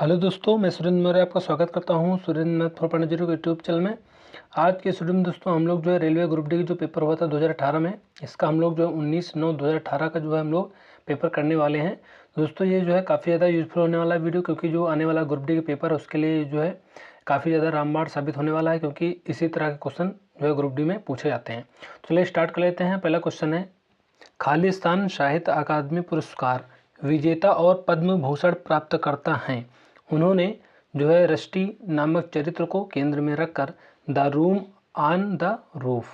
Hello दोस्तों, मैं सुरेंद्र मौर्य आपका स्वागत करता हूं सुरेंद्र मैथ 4.0 के यूट्यूब चैनल में। आज के स्टूडियो में दोस्तों हम लोग जो है रेलवे ग्रुप डी की जो पेपर हुआ था 2018 में, इसका हम लोग जो है 19/9/2018 का जो है हम लोग पेपर करने वाले हैं। दोस्तों ये जो है काफ़ी ज़्यादा यूजफुल होने वाला वीडियो, क्योंकि जो आने वाला ग्रुप डी का पेपर है उसके लिए जो है काफ़ी ज़्यादा रामबाण साबित होने वाला है, क्योंकि इसी तरह के क्वेश्चन जो है ग्रुप डी में पूछे जाते हैं। चलिए स्टार्ट कर लेते हैं। पहला क्वेश्चन है, खालिस्तान साहित्य अकादमी पुरस्कार विजेता और पद्म भूषण प्राप्तकर्ता हैं। उन्होंने जो है रस्टी नामक चरित्र को केंद्र में रखकर the room on the roof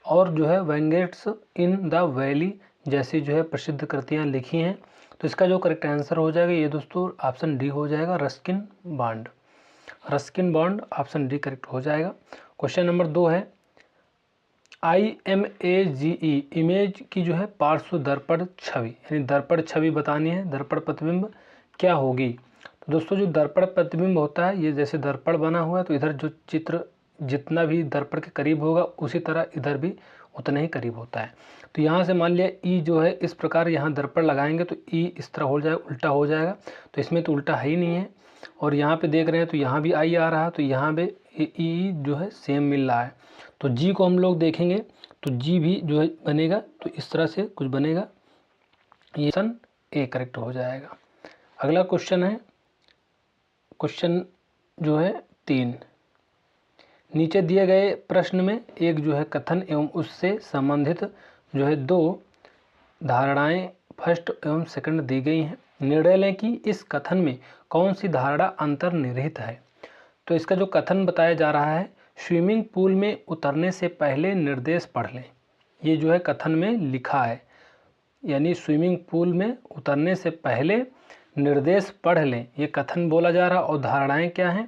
और जो है वेंगेट्स इन द वैली जैसी जो है प्रसिद्ध कृतियां लिखी हैं। तो इसका जो करेक्ट आंसर हो जाएगा ये दोस्तों ऑप्शन डी हो जाएगा, Ruskin bond. Ruskin bond option D correct हो जाएगा। क्वेश्चन नंबर 2 है, IMAGE इमेज की जो है पार्श्व दर्पण छवि, यानी दर्पण छवि बतानी है, दर्पण प्रतिबिंब क्या होगी। तो दोस्तों जो दर्पण प्रतिबिंब होता है, ये जैसे दर्पण बना हुआ है तो इधर जो चित्र जितना भी दर्पण के करीब होगा उसी तरह इधर भी उतना ही करीब होता है। तो यहाँ से मान लिया ई जो है इस प्रकार यहाँ दर्पण लगाएंगे तो ई इस तरह हो जाएगा, उल्टा हो जाएगा। तो इसमें तो उल्टा है ही नहीं है। और यहाँ पे देख रहे हैं तो यहाँ भी आई आ रहा है, तो यहाँ पे ई जो है सेम मिल रहा है। तो जी को हम लोग देखेंगे तो जी भी जो है बनेगा, तो इस तरह से कुछ बनेगा। ये ऑप्शन ए करेक्ट हो जाएगा। अगला क्वेश्चन है, क्वेश्चन जो है 3, नीचे दिए गए प्रश्न में एक जो है कथन एवं उससे संबंधित जो है 2 धारणाएं फर्स्ट एवं सेकंड दी गई हैं। निर्णय लें कि इस कथन में कौन सी धारणा अंतर्निहित है। तो इसका जो कथन बताया जा रहा है, स्विमिंग पूल में उतरने से पहले निर्देश पढ़ लें। ये जो है कथन में लिखा है, यानी स्विमिंग पूल में उतरने से पहले निर्देश पढ़ लें, ये कथन बोला जा रहा। और धारणाएं क्या हैं।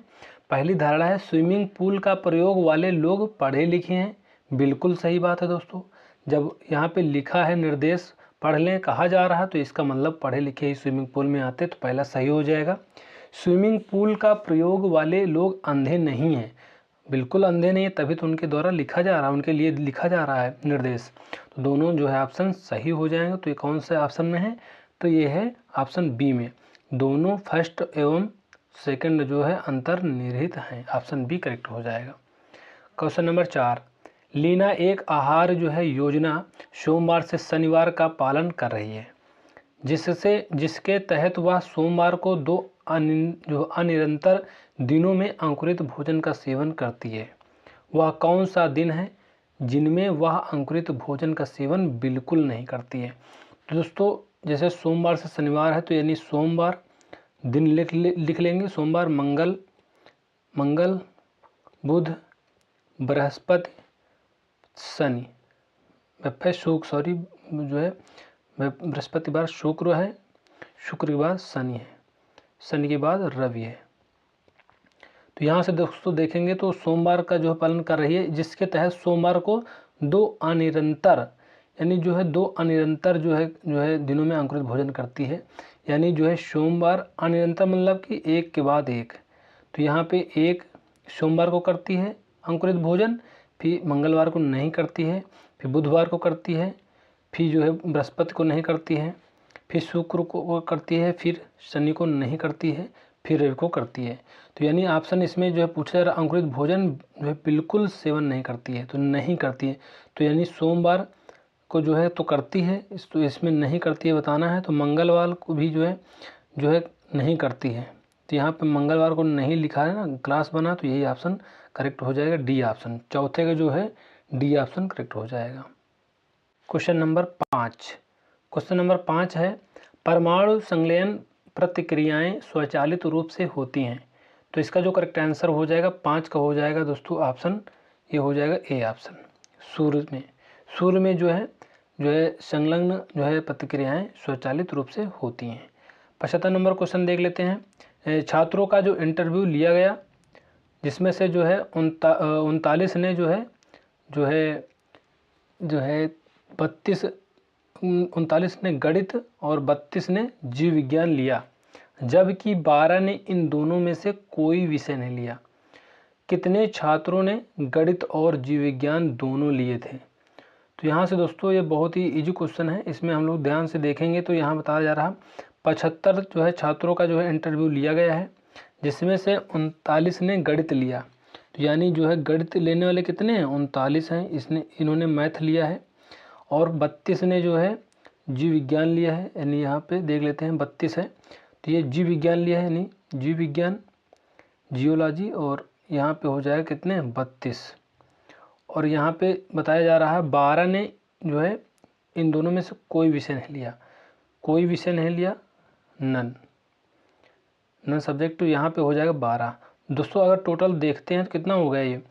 पहली धारणा है, स्विमिंग पूल का प्रयोग वाले लोग पढ़े लिखे हैं। बिल्कुल सही बात है दोस्तों। जब यहाँ पे लिखा है निर्देश पढ़ लें कहा जा रहा है, तो इसका मतलब पढ़े लिखे ही स्विमिंग पूल में आते, तो पहला सही हो जाएगा। स्विमिंग पूल का प्रयोग वाले लोग अंधे नहीं हैं। बिल्कुल अंधे नहीं है, तभी तो उनके द्वारा लिखा जा रहा है, उनके लिए लिखा जा रहा है निर्देश। तो दोनों जो है ऑप्शन सही हो जाएंगे। तो ये कौन से ऑप्शन में है, तो ये है ऑप्शन बी में। दोनों फर्स्ट एवं सेकंड जो है अंतर्निहित हैं। ऑप्शन बी करेक्ट हो जाएगा। क्वेश्चन नंबर 4, लीना एक आहार जो है योजना सोमवार से शनिवार का पालन कर रही है, जिसके तहत वह सोमवार को 2 अनिरंतर दिनों में अंकुरित भोजन का सेवन करती है। वह कौन सा दिन है जिनमें वह अंकुरित भोजन का सेवन बिल्कुल नहीं करती है। तो दोस्तों जैसे सोमवार से शनिवार है, तो यानी सोमवार दिन लिख लेंगे। सोमवार, मंगल, बुध, बृहस्पति, शनि, जो है बृहस्पतिवार शुक्र है, शुक्र के बाद शनि है, शनि के बाद रवि है। तो यहाँ से दोस्तों देखेंगे तो सोमवार का जो है पालन कर रही है, जिसके तहत सोमवार को 2 अनिरंतर, यानी जो है 2 अनिरंतर जो है दिनों में अंकुरित भोजन करती है। यानी जो है सोमवार अनिरंतर मतलब कि एक के बाद एक। तो यहाँ पे एक सोमवार को करती है अंकुरित भोजन, फिर मंगलवार को नहीं करती है, फिर बुधवार को करती है, फिर जो है बृहस्पति को नहीं करती है, फिर शुक्र को करती है, फिर शनि को नहीं करती है, फिर रवि को करती है। तो यानी ऑप्शन इसमें जो है पूछा जा रहा अंकुरित भोजन जो है बिल्कुल सेवन नहीं करती है, तो नहीं करती है। तो यानी सोमवार को जो है तो करती है, तो इसमें नहीं करती है बताना है। तो मंगलवार को भी जो है नहीं करती है। तो यहाँ पे मंगलवार को नहीं लिखा है ना, क्लास बना, तो यही ऑप्शन करेक्ट हो जाएगा, डी ऑप्शन। चौथे का जो है डी ऑप्शन करेक्ट हो जाएगा। क्वेश्चन नंबर 5 है, परमाणु संलयन प्रतिक्रियाएं स्वचालित रूप से होती हैं। तो इसका जो करेक्ट आंसर हो जाएगा 5 का हो जाएगा दोस्तों ऑप्शन ये हो जाएगा ए ऑप्शन। सूर्य में जो है संलग्न जो है प्रतिक्रियाएं स्वचालित रूप से होती हैं। 75 नंबर क्वेश्चन देख लेते हैं। छात्रों का जो इंटरव्यू लिया गया, जिसमें से जो है 39 ने जो है 39 ने गणित और 32 ने जीव विज्ञान लिया, जबकि 12 ने इन दोनों में से कोई विषय नहीं लिया। कितने छात्रों ने गणित और जीव विज्ञान दोनों लिए थे। तो यहाँ से दोस्तों ये बहुत ही इजी क्वेश्चन है, इसमें हम लोग ध्यान से देखेंगे तो यहाँ बताया जा रहा 75 जो है छात्रों का जो है इंटरव्यू लिया गया है, जिसमें से 39 ने गणित लिया। तो यानी जो है गणित लेने वाले कितने हैं, 39 हैं, इन्होंने मैथ लिया है। और 32 ने जो है जीव विज्ञान लिया है, यानी यहाँ पे देख लेते हैं 32 है, तो ये जीव विज्ञान लिया है, यानी जीव विज्ञान जियोलॉजी, और यहाँ पे हो जाएगा कितने 32। और यहाँ पे बताया जा रहा है 12 ने जो है इन दोनों में से कोई विषय नहीं लिया, कोई विषय नहीं लिया, नन सब्जेक्ट। तो यहाँ पे हो जाएगा 12। दोस्तों अगर टोटल देखते हैं तो कितना हो गया ये,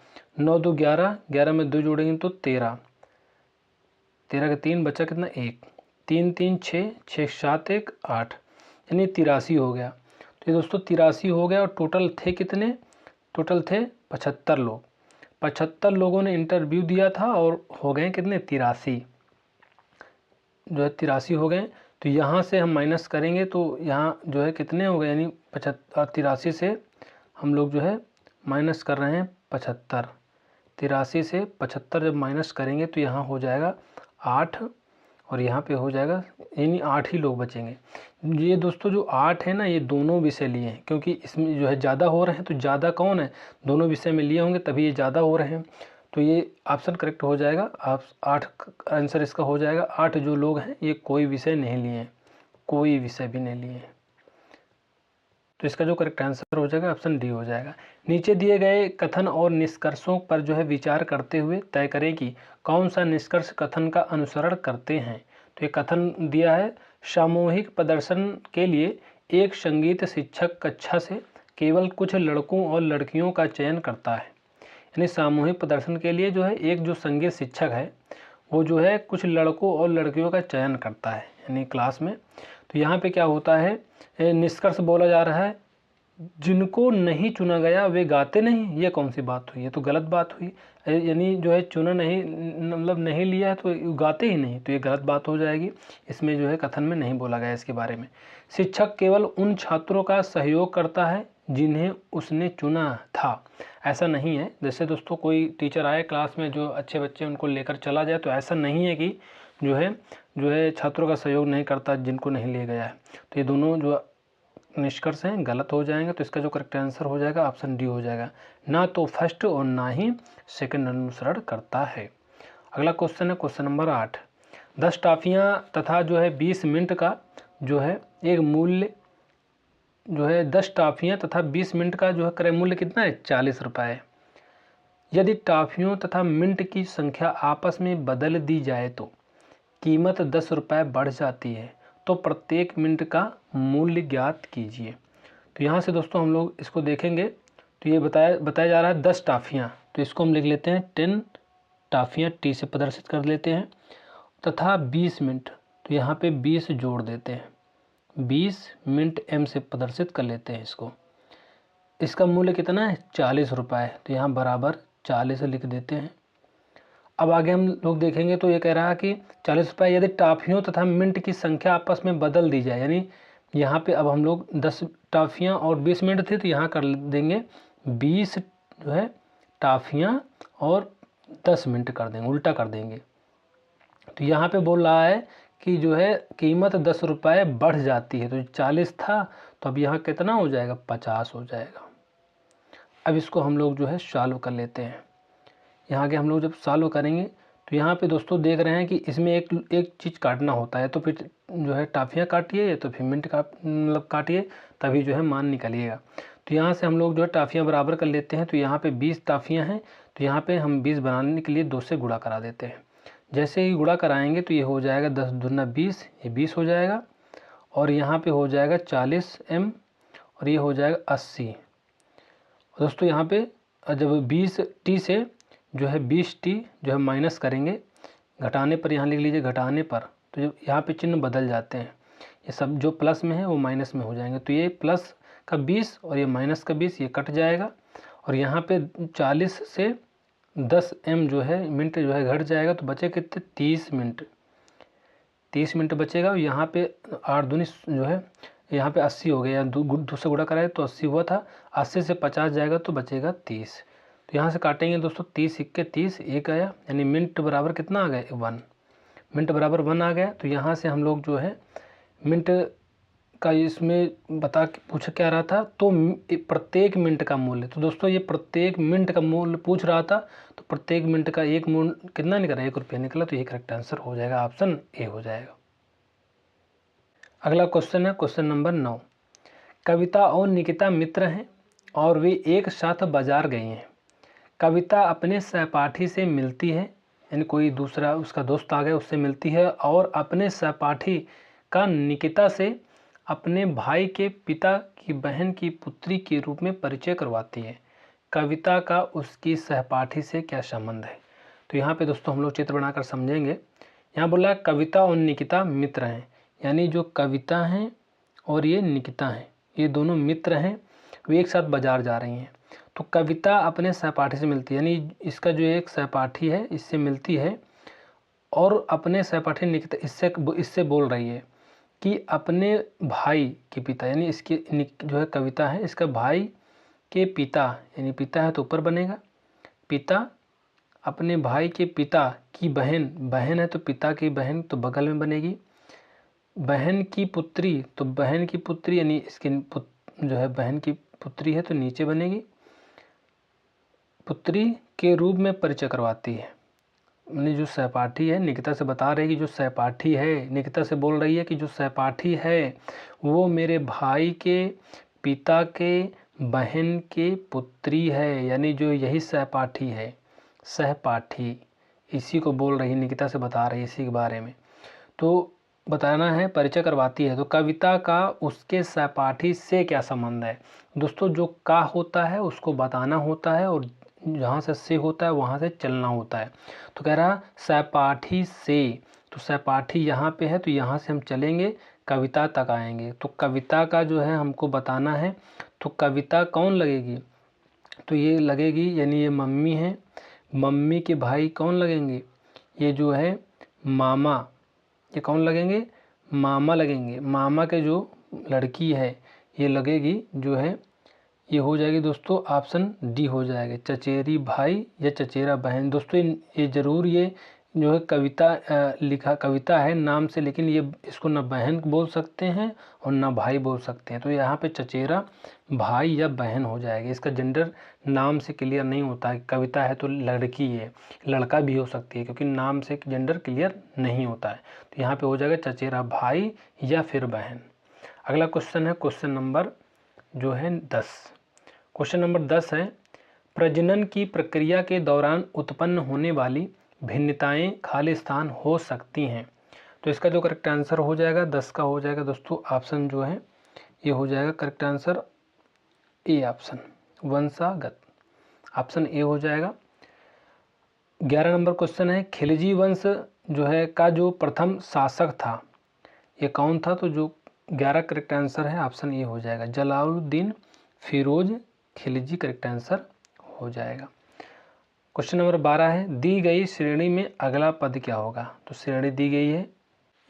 9 2 11, 11 में 2 जोड़ेंगे तो 13, 13 के 3 बचा कितना 1, 3 3 6, 6 7 1 8, यानी 83 हो गया। तो ये दोस्तों 83 हो गया। और टोटल थे कितने, टोटल थे 75 लोग, 75 लोगों ने इंटरव्यू दिया था और हो गए कितने 83, जो है 83 हो गए। तो यहाँ से हम माइनस करेंगे तो यहाँ जो है कितने हो गए, यानी 83 से हम लोग जो है माइनस कर रहे हैं 75, 83 से 75 जब माइनस करेंगे तो यहाँ हो जाएगा 8, और यहाँ पे हो जाएगा यानी 8 ही लोग बचेंगे। ये दोस्तों जो 8 है ना, ये दोनों विषय लिए हैं, क्योंकि इसमें जो है ज़्यादा हो रहे हैं, तो ज़्यादा कौन है, दोनों विषय में लिए होंगे तभी ये ज़्यादा हो रहे हैं। तो ये ऑप्शन करेक्ट हो जाएगा, आप 8 आंसर इसका हो जाएगा। 8 जो लोग हैं ये कोई विषय नहीं लिए हैं, कोई विषय भी नहीं लिए हैं। तो इसका जो करेक्ट आंसर हो जाएगा ऑप्शन डी हो जाएगा। नीचे दिए गए कथन और निष्कर्षों पर जो है विचार करते हुए तय करें कि कौन सा निष्कर्ष कथन का अनुसरण करते हैं। तो ये कथन दिया है, सामूहिक प्रदर्शन के लिए एक संगीत शिक्षक कक्षा से केवल कुछ लड़कों और लड़कियों का चयन करता है। यानी सामूहिक प्रदर्शन के लिए जो है एक जो संगीत शिक्षक है वो जो है कुछ लड़कों और लड़कियों का चयन करता है, यानी क्लास में। तो यहाँ पे क्या होता है, निष्कर्ष बोला जा रहा है, जिनको नहीं चुना गया वे गाते नहीं। ये कौन सी बात हुई, ये तो गलत बात हुई, यानी जो है चुना नहीं मतलब नहीं लिया है तो गाते ही नहीं, तो ये गलत बात हो जाएगी। इसमें जो है कथन में नहीं बोला गया इसके बारे में। शिक्षक केवल उन छात्रों का सहयोग करता है जिन्हें उसने चुना था। ऐसा नहीं है, जैसे दोस्तों कोई टीचर आए क्लास में जो अच्छे बच्चे उनको लेकर चला जाए, तो ऐसा नहीं है कि जो है छात्रों का सहयोग नहीं करता जिनको नहीं लिया गया है। तो ये दोनों जो निष्कर्ष हैं गलत हो जाएंगे। तो इसका जो करेक्ट आंसर हो जाएगा ऑप्शन डी हो जाएगा, ना तो फर्स्ट और ना ही सेकंड अनुसरण करता है। अगला क्वेश्चन है क्वेश्चन नंबर 8। 10 टॉफियाँ तथा जो है 20 मिनट का जो है एक मूल्य जो है 10 टॉफियाँ तथा 20 मिनट का जो है क्रय मूल्य कितना है 40 रुपये। यदि टॉफियों तथा मिनट की संख्या आपस में बदल दी जाए तो कीमत 10 रुपये बढ़ जाती है, तो प्रत्येक मिनट का मूल्य ज्ञात कीजिए। तो यहाँ से दोस्तों हम लोग इसको देखेंगे, तो ये बताया जा रहा है 10 टॉफियाँ, तो इसको हम लिख लेते हैं 10 टॉफियाँ, टी से प्रदर्शित कर लेते हैं, तथा 20 मिनट, तो यहाँ पे 20 जोड़ देते हैं, 20 मिनट एम से प्रदर्शित कर लेते हैं इसको। इसका मूल्य कितना है 40 रुपये, तो यहाँ बराबर 40 लिख देते हैं। अब आगे हम लोग देखेंगे तो ये कह रहा है कि 40 रुपये यदि टॉफियों तथा मिनट की संख्या आपस में बदल दी जाए, यानी यहाँ पे अब हम लोग 10 टॉफियाँ और 20 मिनट थे, तो यहाँ कर देंगे 20 जो है टॉफियाँ और 10 मिनट कर देंगे, उल्टा कर देंगे। तो यहाँ पे बोल रहा है कि जो है कीमत 10 रुपये बढ़ जाती है, तो 40 था तो अब यहाँ कितना हो जाएगा 50 हो जाएगा। अब इसको हम लोग जो है सॉल्व कर लेते हैं। यहाँ के हम लोग जब सॉल्व करेंगे तो यहाँ पे दोस्तों देख रहे हैं कि इसमें एक चीज़ काटना होता है, तो फिर जो है टॉफियाँ काटिए या तो फिर मिनट का मतलब काटिए, तभी जो है मान निकालिएगा। तो यहाँ से हम लोग जो है टॉफियाँ बराबर कर लेते हैं। तो यहाँ पे 20 टॉफियाँ हैं, तो यहाँ पे हम 20 बनाने के लिए 2 से गुणा करा देते हैं। जैसे ही गुणा कराएंगे तो ये हो जाएगा 10 दूना 20, ये 20 हो जाएगा, और यहाँ पे हो जाएगा 40 m, और ये हो जाएगा 80। दोस्तों यहाँ पे जब 20 टी से जो है 20 टी जो है माइनस करेंगे, घटाने पर यहाँ लिख लीजिए घटाने पर, तो जब यहाँ पे चिन्ह बदल जाते हैं, ये सब जो प्लस में है वो माइनस में हो जाएंगे। तो ये प्लस का 20 और ये माइनस का 20 ये कट जाएगा, और यहाँ पे 40 से 10 m जो है मिनट जो है घट जाएगा, तो बचे कितने 30 मिनट, 30 मिनट बचेगा। और यहाँ पे 8 दूनी जो है यहाँ पे 80 हो गया, दो से गुणा कराए तो 80 हुआ था, 80 से 50 जाएगा तो बचेगा 30। तो यहाँ से काटेंगे दोस्तों 30 × 30 1 आया, यानी मिनट बराबर कितना आ गया 1, मिनट बराबर 1 आ गया। तो यहाँ से हम लोग जो है मिनट का इसमें बता के पूछ क्या रहा था, तो प्रत्येक मिनट का मूल्य। तो दोस्तों ये प्रत्येक मिनट का मूल्य पूछ रहा था, तो प्रत्येक मिनट का एक मूल्य कितना निकला, 1 रुपया निकला। तो ये करेक्ट आंसर हो जाएगा, ऑप्शन ए हो जाएगा। अगला क्वेश्चन है क्वेश्चन नंबर 9। कविता और निकिता मित्र हैं और वे एक साथ बाजार गए हैं। कविता अपने सहपाठी से मिलती है, यानी कोई दूसरा उसका दोस्त आ गया उससे मिलती है, और अपने सहपाठी का निकिता से अपने भाई के पिता की बहन की पुत्री के रूप में परिचय करवाती है। कविता का उसकी सहपाठी से क्या संबंध है। तो यहाँ पे दोस्तों हम लोग चित्र बनाकर समझेंगे। यहाँ बोला कविता और निकिता मित्र हैं, यानी जो कविता हैं और ये निकिता हैं, ये दोनों मित्र हैं, वे एक साथ बाजार जा रही हैं। तो कविता अपने सहपाठी से मिलती है, यानी इसका जो एक सहपाठी है इससे मिलती है, और अपने सहपाठी निकिता इससे बोल रही है कि अपने भाई के पिता, यानी इसके जो है कविता है इसका भाई के पिता, यानी पिता है तो ऊपर बनेगा, पिता अपने भाई के पिता की बहन, बहन है तो पिता की बहन तो बगल में बनेगी, बहन की पुत्री तो बहन की पुत्री, यानी इसकी जो है बहन की पुत्री है तो नीचे बनेगी, पुत्री के रूप में परिचय करवाती है। यानी जो सहपाठी है, निकिता से बता रही है कि जो सहपाठी है, निकिता से बोल रही है कि जो सहपाठी है वो मेरे भाई के पिता के बहन के पुत्री है, यानी जो यही सहपाठी है, सहपाठी इसी को बोल रही है, निकिता से बता रही है इसी के बारे में। तो बताना है, परिचय करवाती है। तो कविता का उसके सहपाठी से क्या संबंध है। दोस्तों जो का होता है उसको बताना होता है, और जहाँ से होता है वहाँ से चलना होता है। तो कह रहा सहपाठी से, तो सहपाठी यहाँ पे है तो यहाँ से हम चलेंगे कविता तक आएंगे। तो कविता का जो है हमको बताना है, तो कविता कौन लगेगी, तो ये लगेगी, यानी ये मम्मी है, मम्मी के भाई कौन लगेंगे, ये जो है मामा, ये कौन लगेंगे, मामा लगेंगे। मामा के जो लड़की है ये लगेगी जो है, ये हो जाएगी दोस्तों ऑप्शन डी हो जाएगा, चचेरी भाई या चचेरा बहन। दोस्तों ये ज़रूर ये जो है कविता लिखा कविता है नाम से, लेकिन ये इसको ना बहन बोल सकते हैं और ना भाई बोल सकते हैं। तो यहाँ पे चचेरा भाई या बहन हो जाएगा। इसका जेंडर नाम से क्लियर नहीं होता है, कविता है तो लड़की है, लड़का भी हो सकती है, क्योंकि नाम से जेंडर क्लियर नहीं होता है। तो यहाँ पे हो जाएगा चचेरा भाई या फिर बहन। अगला क्वेश्चन है क्वेश्चन नंबर जो है 10। क्वेश्चन नंबर 10 है, प्रजनन की प्रक्रिया के दौरान उत्पन्न होने वाली भिन्नताएं खालिस्तान हो सकती हैं। तो इसका जो करेक्ट आंसर हो जाएगा 10 का हो जाएगा दोस्तों ऑप्शन जो है ये हो जाएगा करेक्ट आंसर ए ऑप्शन, वंशागत, ऑप्शन ए हो जाएगा। 11 नंबर क्वेश्चन है, खिलजी वंश जो है का जो प्रथम शासक था ये कौन था। तो जो 11 करेक्ट आंसर है ऑप्शन ए हो जाएगा, जलालुद्दीन फिरोज खिलजी करेक्ट आंसर हो जाएगा। क्वेश्चन नंबर 12 है, दी गई श्रेणी में अगला पद क्या होगा। तो श्रेणी दी गई है,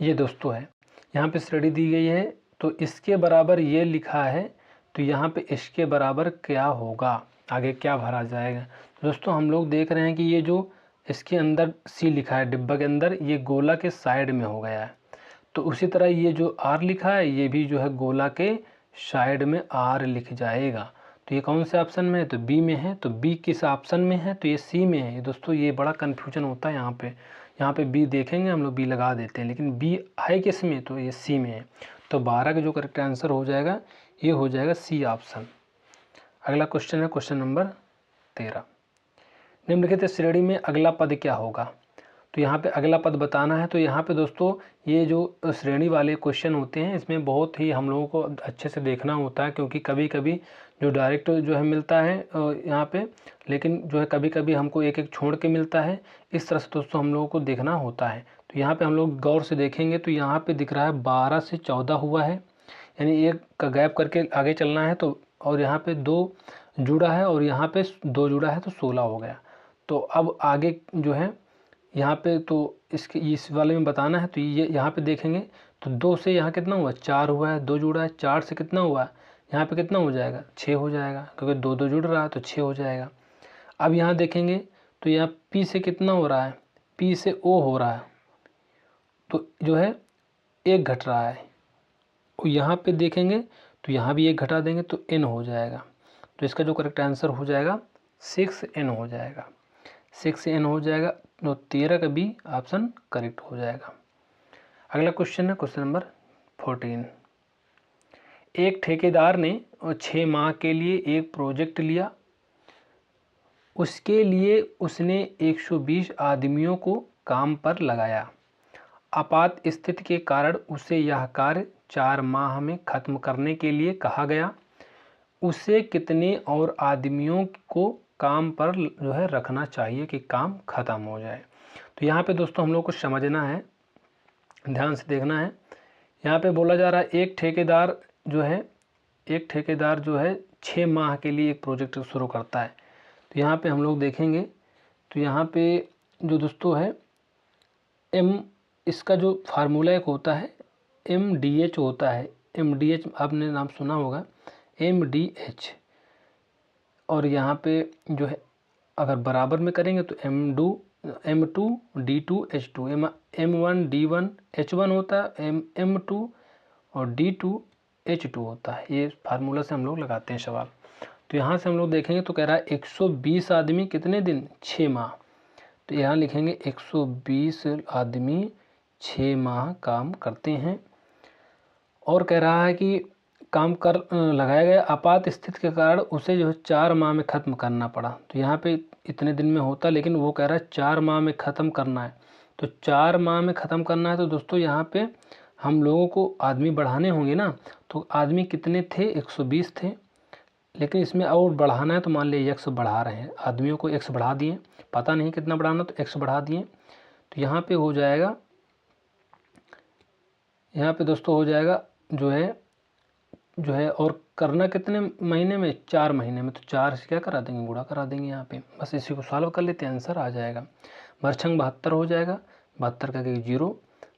ये दोस्तों है, यहाँ पे श्रेणी दी गई है, तो इसके बराबर ये लिखा है, तो यहाँ पे इसके बराबर क्या होगा, आगे क्या भरा जाएगा। दोस्तों हम लोग देख रहे हैं कि ये जो इसके अंदर सी लिखा है डिब्बा के अंदर, ये गोला के साइड में हो गया है। तो उसी तरह ये जो आर लिखा है ये भी जो है गोला के साइड में आर लिख जाएगा। तो ये कौन से ऑप्शन में है, तो बी में है। तो बी किस ऑप्शन में है, तो ये सी में है। दोस्तों ये बड़ा कन्फ्यूजन होता है यहाँ पे बी देखेंगे हम लोग बी लगा देते हैं, लेकिन बी है किस में, तो ये सी में है। तो 12 का जो करेक्ट आंसर हो जाएगा ये हो जाएगा सी ऑप्शन। अगला क्वेश्चन है क्वेश्चन नंबर 13, निम्नलिखित श्रेणी में अगला पद क्या होगा। तो यहाँ पे अगला पद बताना है। तो यहाँ पे दोस्तों ये जो श्रेणी वाले क्वेश्चन होते हैं इसमें बहुत ही हम लोगों को अच्छे से देखना होता है, क्योंकि कभी कभी जो डायरेक्ट जो है मिलता है यहाँ पे, लेकिन जो है कभी कभी हमको एक एक छोड़ के मिलता है। इस तरह से दोस्तों हम लोगों को देखना होता है। तो यहाँ पे हम लोग गौर से देखेंगे तो यहाँ पे दिख रहा है 12 से 14 हुआ है, यानी एक का गैप करके आगे चलना है। तो और यहाँ पे 2 जुड़ा है और यहाँ पे 2 जुड़ा है, तो 16 हो गया। तो अब आगे जो है यहाँ पे तो इसके इस वाले में बताना है। तो ये यहाँ पे देखेंगे तो 2 से यहाँ कितना हुआ, 4 हुआ है, 2 जुड़ा है, 4 से कितना हुआ, यहाँ पे कितना हो जाएगा, 6 हो जाएगा, क्योंकि 2 2 जुड़ रहा है तो 6 हो जाएगा। अब यहाँ देखेंगे तो यहाँ पी से कितना हो रहा है, पी से ओ हो रहा है, तो जो है 1 घट रहा है, यहाँ पे देखेंगे तो यहाँ भी 1 घटा देंगे तो n हो जाएगा। तो इसका जो करेक्ट आंसर हो जाएगा 6n हो जाएगा, 6n हो जाएगा। तो 13 का बी ऑप्शन करेक्ट हो जाएगा। अगला क्वेश्चन है क्वेश्चन नंबर 14। एक ठेकेदार ने 6 माह के लिए एक प्रोजेक्ट लिया। उसके लिए उसने 120 आदमियों को काम पर लगाया। आपात स्थिति के कारण उसे यह कार्य 4 माह में ख़त्म करने के लिए कहा गया। उसे कितने और आदमियों को काम पर जो है रखना चाहिए कि काम ख़त्म हो जाए। तो यहाँ पे दोस्तों हम लोग को समझना है, ध्यान से देखना है। यहाँ पे बोला जा रहा है एक ठेकेदार जो है 6 माह के लिए एक प्रोजेक्ट शुरू करता है। तो यहाँ पे हम लोग देखेंगे तो यहाँ पे जो दोस्तों है इसका जो फार्मूला एक होता है MDH होता है। MDH आपने नाम सुना होगा, MDH। और यहाँ पे जो है अगर बराबर में करेंगे तो M2D2H2, M1D1 H1 होता है, M2 और D2 H2 होता है। ये फार्मूला से हम लोग लगाते हैं सवाल। तो यहाँ से हम लोग देखेंगे तो कह रहा है 120 आदमी कितने दिन, 6 माह। तो यहाँ लिखेंगे 120 आदमी 6 माह काम करते हैं। और कह रहा है कि काम कर लगाया गया आपात स्थिति के कारण उसे जो है 4 माह में ख़त्म करना पड़ा। तो यहाँ पे इतने दिन में होता, लेकिन वो कह रहा है 4 माह में ख़त्म करना है। तो 4 माह में ख़त्म करना है तो दोस्तों यहाँ पे हम लोगों को आदमी बढ़ाने होंगे ना। तो आदमी कितने थे, 120 थे, लेकिन इसमें और बढ़ाना है तो मान लीजिए x बढ़ा रहे हैं, आदमियों को x बढ़ा दिए, पता नहीं कितना बढ़ाना तो x बढ़ा दिए। तो यहाँ पे हो जाएगा, यहाँ पे दोस्तों हो जाएगा जो है और करना कितने महीने में, 4 महीने में। तो 4 से क्या करा देंगे, गुणा करा देंगे यहाँ पे। बस इसी को सॉल्व कर लेते हैं, आंसर आ जाएगा। मरछंग 72 हो जाएगा, 72 का 0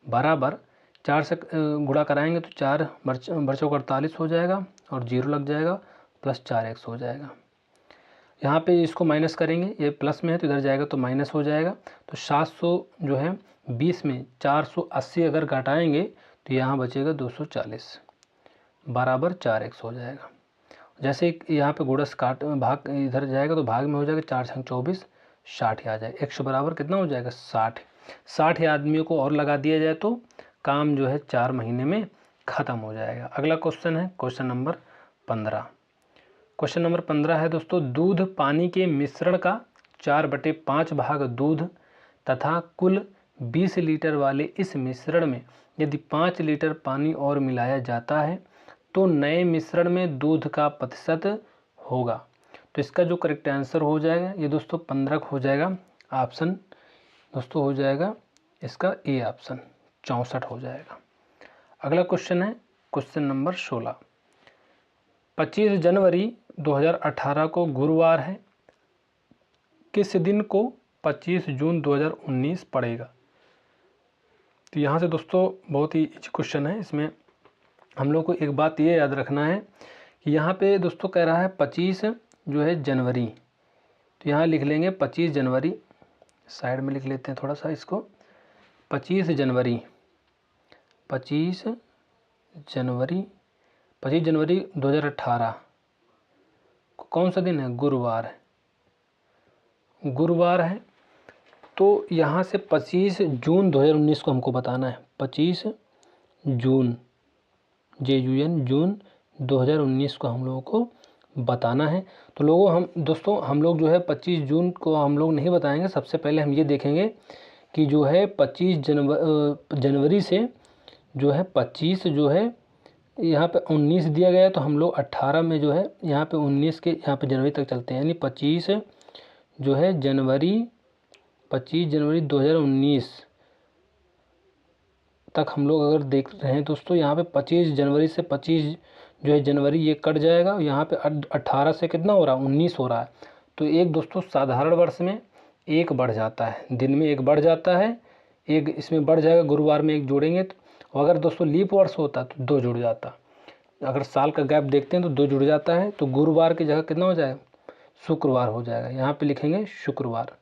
बराबर 4 से गुणा कराएंगे तो 4 बरचों 48 हो जाएगा और 0 लग जाएगा, प्लस 4x हो जाएगा। यहाँ पे इसको माइनस करेंगे, ये प्लस में है तो इधर जाएगा तो माइनस हो जाएगा। तो 700 जो है 20 में 480 अगर घटाएंगे तो यहाँ बचेगा 240 बराबर 4x हो जाएगा। जैसे यहाँ पे गुणस काट भाग इधर जाएगा तो भाग में हो जाएगा 4 संग 24, 60 आ जाएगा। x बराबर कितना हो जाएगा, 60 आदमियों को और लगा दिया जाए तो काम जो है 4 महीने में ख़त्म हो जाएगा। अगला क्वेश्चन है क्वेश्चन नंबर 15। क्वेश्चन नंबर 15 है दोस्तों, दूध पानी के मिश्रण का 4/5 भाग दूध तथा कुल 20 लीटर वाले इस मिश्रण में यदि 5 लीटर पानी और मिलाया जाता है तो नए मिश्रण में दूध का प्रतिशत होगा। तो इसका जो करेक्ट आंसर हो जाएगा ये दोस्तों 15 हो जाएगा। ऑप्शन दोस्तों हो जाएगा इसका ए ऑप्शन, 64 हो जाएगा। अगला क्वेश्चन है क्वेश्चन नंबर 16। 25 जनवरी 2018 को गुरुवार है, किस दिन को 25 जून 2019 पड़ेगा। तो यहाँ से दोस्तों बहुत ही इजी क्वेश्चन है। इसमें हम लोग को एक बात ये याद रखना है कि यहाँ पे दोस्तों कह रहा है 25 जो है जनवरी। तो यहाँ लिख लेंगे 25 जनवरी, साइड में लिख लेते हैं थोड़ा सा इसको। 25 जनवरी 2018 कौन सा दिन है, गुरुवार है। तो यहाँ से 25 जून 2019 को हमको बताना है। 25 जून जून 2019 को हम लोगों को बताना है। तो दोस्तों हम लोग जो है 25 जून को हम लोग नहीं बताएंगे। सबसे पहले हम ये देखेंगे कि जो है 25 जनवरी से जो है 25 जो है यहाँ पे 19 दिया गया है, तो हम लोग 18 में जो है यहाँ पे 19 के यहाँ पे जनवरी तक चलते हैं। यानी 25 जो है जनवरी 2019 तक हम लोग अगर देख रहे हैं दोस्तों, यहाँ पे 25 जनवरी से 25 जो है जनवरी ये कट जाएगा। यहाँ पे 18 से कितना हो रहा है, 19 हो रहा है। तो एक दोस्तों साधारण वर्ष में एक बढ़ जाता है, दिन में एक बढ़ जाता है, एक इसमें बढ़ जाएगा, गुरुवार में एक जोड़ेंगे तो अगर दोस्तों लीप वर्ष होता तो 2 जुड़ जाता। अगर साल का गैप देखते हैं तो 2 जुड़ जाता है। तो गुरुवार की जगह कितना हो जाएगा, शुक्रवार हो जाएगा। यहाँ पे लिखेंगे शुक्रवार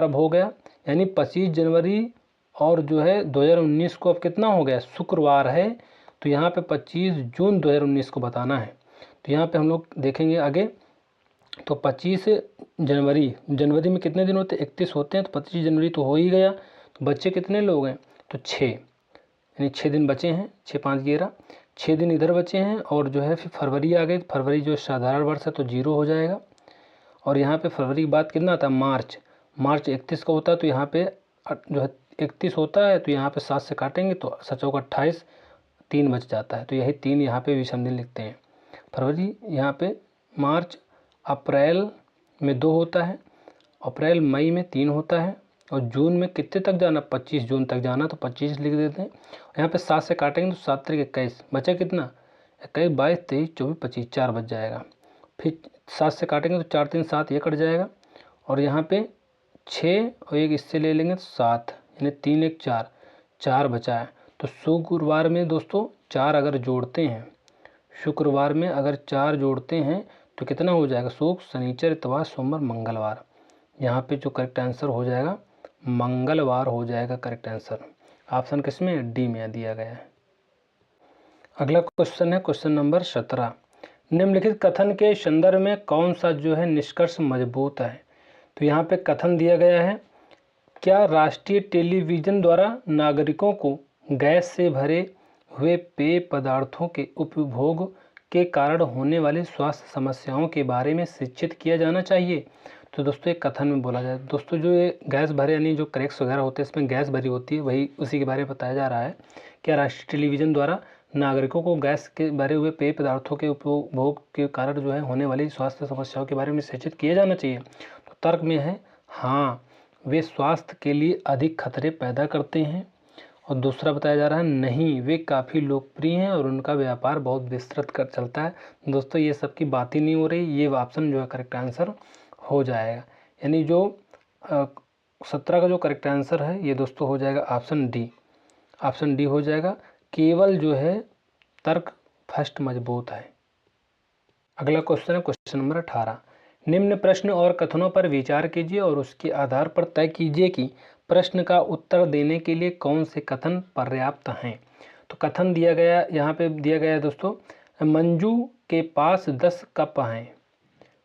अब हो गया। यानी 25 जनवरी और जो है 2019 को अब कितना हो गया, शुक्रवार है। तो यहाँ पे 25 जून 2019 को बताना है। तो यहाँ पे हम लोग देखेंगे आगे, तो 25 जनवरी में कितने दिन होते हैं, 31 होते हैं, तो 25 जनवरी तो हो ही गया। तो बच्चे कितने लोग हैं, तो 6, यानी 6 दिन बचे हैं, 6 5 11, 6 दिन इधर बचे हैं। और जो है फिर फरवरी आ गई, फरवरी जो साधारण वर्ष है तो 0 हो जाएगा। और यहाँ पे फरवरी के बाद कितना आता है, मार्च 31 का होता है, तो यहाँ पे जो है 31 होता है, तो यहाँ पे 7 से काटेंगे तो 7 चौका 28, 3 बच जाता है। तो यही 3 यहाँ पे विषम दिन लिखते हैं। फरवरी यहाँ पे, मार्च अप्रैल में 2 होता है, अप्रैल मई में 3 होता है, और जून में कितने तक जाना, 25 जून तक जाना, तो 25 लिख देते हैं। यहाँ पे 7 से काटेंगे तो 7 त्रिक 21, बचा कितना, 21 22 23 24 25, 4 बच जाएगा। फिर 7 से काटेंगे तो 4 3 7, ये कट जाएगा। और यहाँ पे 6 और 1 इससे ले लेंगे तो 7, यानी 3 1 4, 4 बचा है। तो शुक्रवार में दोस्तों 4 अगर जोड़ते हैं, शुक्रवार में अगर 4 जोड़ते हैं तो कितना हो जाएगा, शुक्र शनिचर इतवार सोमवार मंगलवार। यहाँ पे जो करेक्ट आंसर हो जाएगा मंगलवार हो जाएगा करेक्ट आंसर। ऑप्शन किसमें, डी में दिया गया है। अगला क्वेश्चन है क्वेश्चन नंबर 17। निम्नलिखित कथन के संदर्भ में कौन सा जो है निष्कर्ष मजबूत है। तो यहाँ पे कथन दिया गया है, क्या राष्ट्रीय टेलीविज़न द्वारा नागरिकों को गैस से भरे हुए पेय पदार्थों के उपभोग के कारण होने वाली स्वास्थ्य समस्याओं के बारे में शिक्षित किया जाना चाहिए। तो दोस्तों एक कथन में बोला जाए, दोस्तों जो ये गैस भरे यानी जो क्रैक्स वगैरह होते हैं इसमें गैस भरी होती है, वही उसी के बारे में बताया जा रहा है। क्या राष्ट्रीय टेलीविज़न द्वारा नागरिकों को गैस के भरे हुए पेय पदार्थों के उपभोग के कारण जो है होने वाली स्वास्थ्य समस्याओं के बारे में शिक्षित किया जाना चाहिए। तो तर्क में है हाँ, वे स्वास्थ्य के लिए अधिक खतरे पैदा करते हैं। और दूसरा बताया जा रहा है नहीं, वे काफ़ी लोकप्रिय हैं और उनका व्यापार बहुत विस्तृत कर चलता है। दोस्तों ये सब की बात ही नहीं हो रही, ये ऑप्शन जो है करेक्ट आंसर हो जाएगा। यानी जो 17 का जो करेक्ट आंसर है ये दोस्तों हो जाएगा ऑप्शन डी हो जाएगा। केवल जो है तर्क फर्स्ट मजबूत है। अगला क्वेश्चन है क्वेश्चन नंबर 18। निम्न प्रश्न और कथनों पर विचार कीजिए और उसके आधार पर तय कीजिए कि प्रश्न का उत्तर देने के लिए कौन से कथन पर्याप्त हैं। तो कथन दिया गया, यहाँ पे दिया गया है दोस्तों, मंजू के पास 10 कप हैं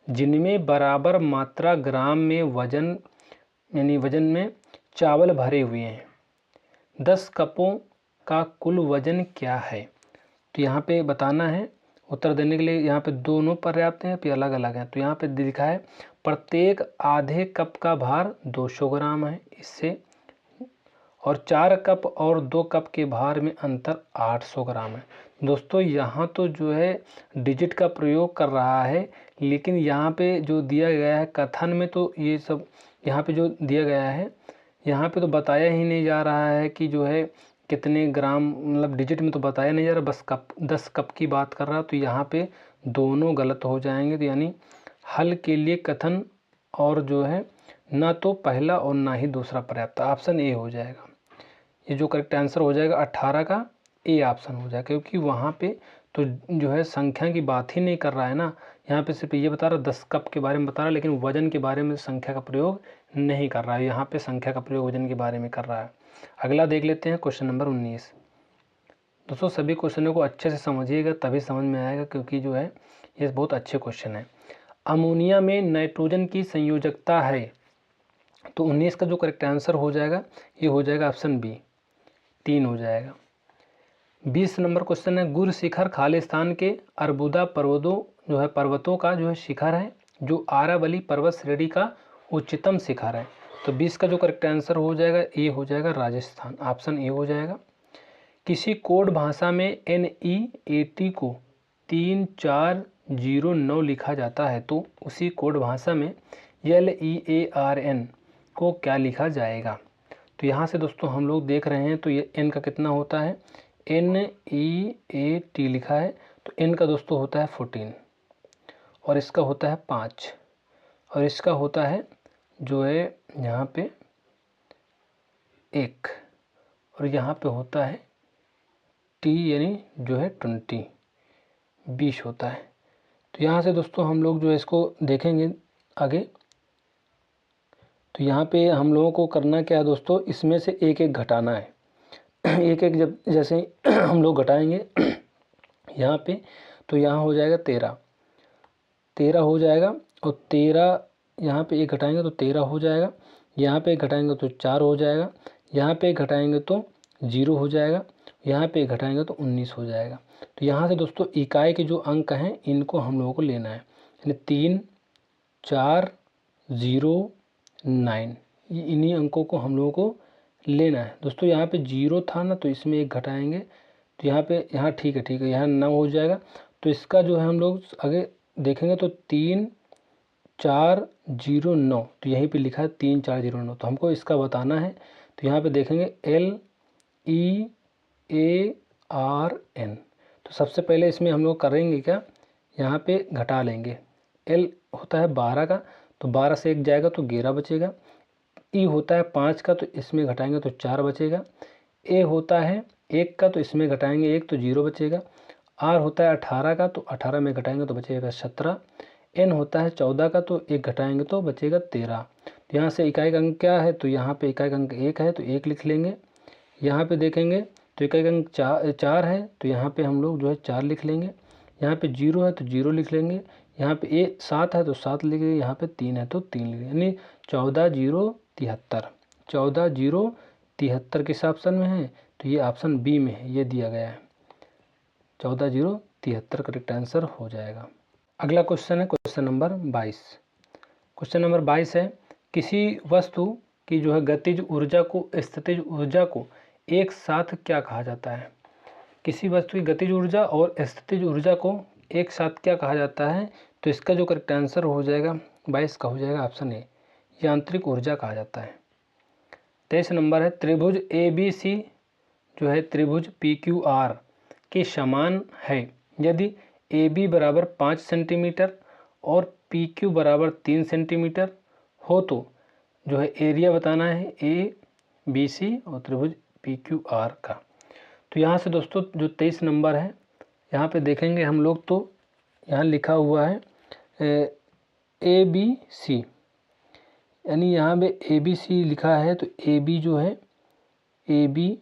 जिनमें बराबर मात्रा ग्राम में वजन यानी वजन में चावल भरे हुए हैं। 10 कपों का कुल वजन क्या है। तो यहाँ पे बताना है उत्तर देने के लिए। यहाँ पे दोनों पर्याप्त हैं फिर अलग अलग हैं। तो यहाँ पे लिखा है प्रत्येक आधे कप का भार 200 ग्राम है इससे, और 4 कप और 2 कप के भार में अंतर 800 ग्राम है। दोस्तों यहाँ तो जो है डिजिट का प्रयोग कर रहा है, लेकिन यहाँ पे जो दिया गया है कथन में तो ये सब यहाँ पे जो दिया गया है यहाँ पे तो बताया ही नहीं जा रहा है कि जो है कितने ग्राम, मतलब डिजिट में तो बताया नहीं जा रहा, बस 10 कप की बात कर रहा है। तो यहाँ पे दोनों गलत हो जाएंगे। तो यानी हल के लिए कथन और जो है ना तो पहला और ना ही दूसरा पर्याप्त, ऑप्शन ए हो जाएगा। ये जो करेक्ट आंसर हो जाएगा 18 का ए ऑप्शन हो जाएगा, क्योंकि वहाँ पे तो जो है संख्या की बात ही नहीं कर रहा है ना। यहाँ पे सिर्फ ये बता रहा 10 कप के बारे में बता रहा है, लेकिन वजन के बारे में संख्या का प्रयोग नहीं कर रहा है। यहाँ पे संख्या का प्रयोग वजन के बारे में कर रहा है। अगला देख लेते हैं क्वेश्चन नंबर 19। दोस्तों सभी क्वेश्चनों को अच्छे से समझिएगा तभी समझ में आएगा, क्योंकि जो है ये बहुत अच्छे क्वेश्चन है। अमोनिया में नाइट्रोजन की संयोजकता है। तो 19 का जो करेक्ट आंसर हो जाएगा ये हो जाएगा ऑप्शन बी, 3 हो जाएगा। 20 नंबर क्वेश्चन है गुर शिखर खालिस्तान के अरबुदा पर्वतों का जो है शिखर है, जो आरावली पर्वत श्रेणी का उच्चतम शिखर है। तो 20 का जो करेक्ट आंसर हो जाएगा ए हो जाएगा राजस्थान, ऑप्शन ए हो जाएगा। किसी कोड भाषा में NEAT को 3409 लिखा जाता है तो उसी कोड भाषा में LEARN को क्या लिखा जाएगा। तो यहाँ से दोस्तों हम लोग देख रहे हैं तो ये n का कितना होता है, NEAT लिखा है तो n का दोस्तों होता है 14, और इसका होता है 5, और इसका होता है जो है यहाँ पे 1, और यहाँ पे होता है T यानी जो है 20 होता है। तो यहाँ से दोस्तों हम लोग जो है इसको देखेंगे आगे। तो यहाँ पे हम लोगों को करना क्या है दोस्तों, इसमें से एक एक घटाना है। एक एक जब जैसे हम लोग घटाएंगे यहाँ पे, तो यहाँ हो जाएगा 13 हो जाएगा, और 13 यहाँ पे एक घटाएंगे तो 13 हो जाएगा, यहाँ पे एक घटाएंगे तो 4 हो जाएगा, यहाँ पे एक घटाएंगे तो 0 हो जाएगा, यहाँ पे एक घटाएंगे तो 19 हो जाएगा। तो यहाँ से दोस्तों इकाई के जो अंक हैं इनको हम लोगों को लेना है, यानी 3 4 0 9, ये इन्हीं अंकों को हम लोगों को लेना है। दोस्तों यहाँ पे 0 था ना, तो इसमें एक घटाएंगे तो यहाँ पे, यहाँ ठीक है यहाँ 9 हो जाएगा। तो इसका जो है हम लोग आगे देखेंगे तो 3 4 0 9, तो यहीं पे लिखा है 3 4 0 9, तो हमको इसका बताना है। तो यहाँ पे देखेंगे LEARN, तो सबसे पहले इसमें हम लोग करेंगे क्या, यहाँ पे घटा लेंगे। L होता है 12 का, तो 12 से 1 जाएगा तो 11 बचेगा। E होता है 5 का, तो इसमें घटाएंगे तो 4 बचेगा। A होता है 1 का, तो इसमें घटाएंगे 1 तो 0 बचेगा। R होता है 18 का, तो 18 में घटाएंगे तो बचेगा 17। N होता है 14 का, तो 1 घटाएंगे तो बचेगा 13। तो यहाँ से इकाई का अंक क्या है, तो यहाँ पे इकाई का अंक 1 है, तो 1 लिख लेंगे। यहाँ पे देखेंगे तो इकाई का अंक 4 है, तो यहाँ पे हम लोग जो है 4 लिख लेंगे। यहाँ पे 0 है तो 0 लिख लेंगे। यहाँ पे 7 है तो 7 लिख लेंगे। यहाँ पे 3 है तो 3 लिख लेंगे, यानी 14 0 73। 14 0 73 किस ऑप्शन में है, तो ये ऑप्शन बी में है, ये दिया गया है 14 0 73 करेक्ट आंसर हो जाएगा। अगला क्वेश्चन है क्वेश्चन नंबर 22। क्वेश्चन नंबर 22 है, किसी वस्तु की जो है गतिज ऊर्जा को स्थितिज ऊर्जा को एक साथ क्या कहा जाता है। किसी वस्तु की गतिज ऊर्जा और स्थितिज ऊर्जा को एक साथ क्या कहा जाता है, तो इसका जो करेक्ट आंसर हो जाएगा 22 का हो जाएगा ऑप्शन ए, यांत्रिक ऊर्जा कहा जाता है। 23 नंबर है, त्रिभुज ABC जो है त्रिभुज PQR के समान है यदि AB बराबर 5 सेंटीमीटर और PQ बराबर 3 सेंटीमीटर हो, तो जो है एरिया बताना है ABC और त्रिभुज PQR का। तो यहाँ से दोस्तों जो 23 नंबर है यहाँ पे देखेंगे हम लोग, तो यहाँ लिखा हुआ है ABC, यानी यहाँ पे ABC लिखा है, तो AB जो है ABC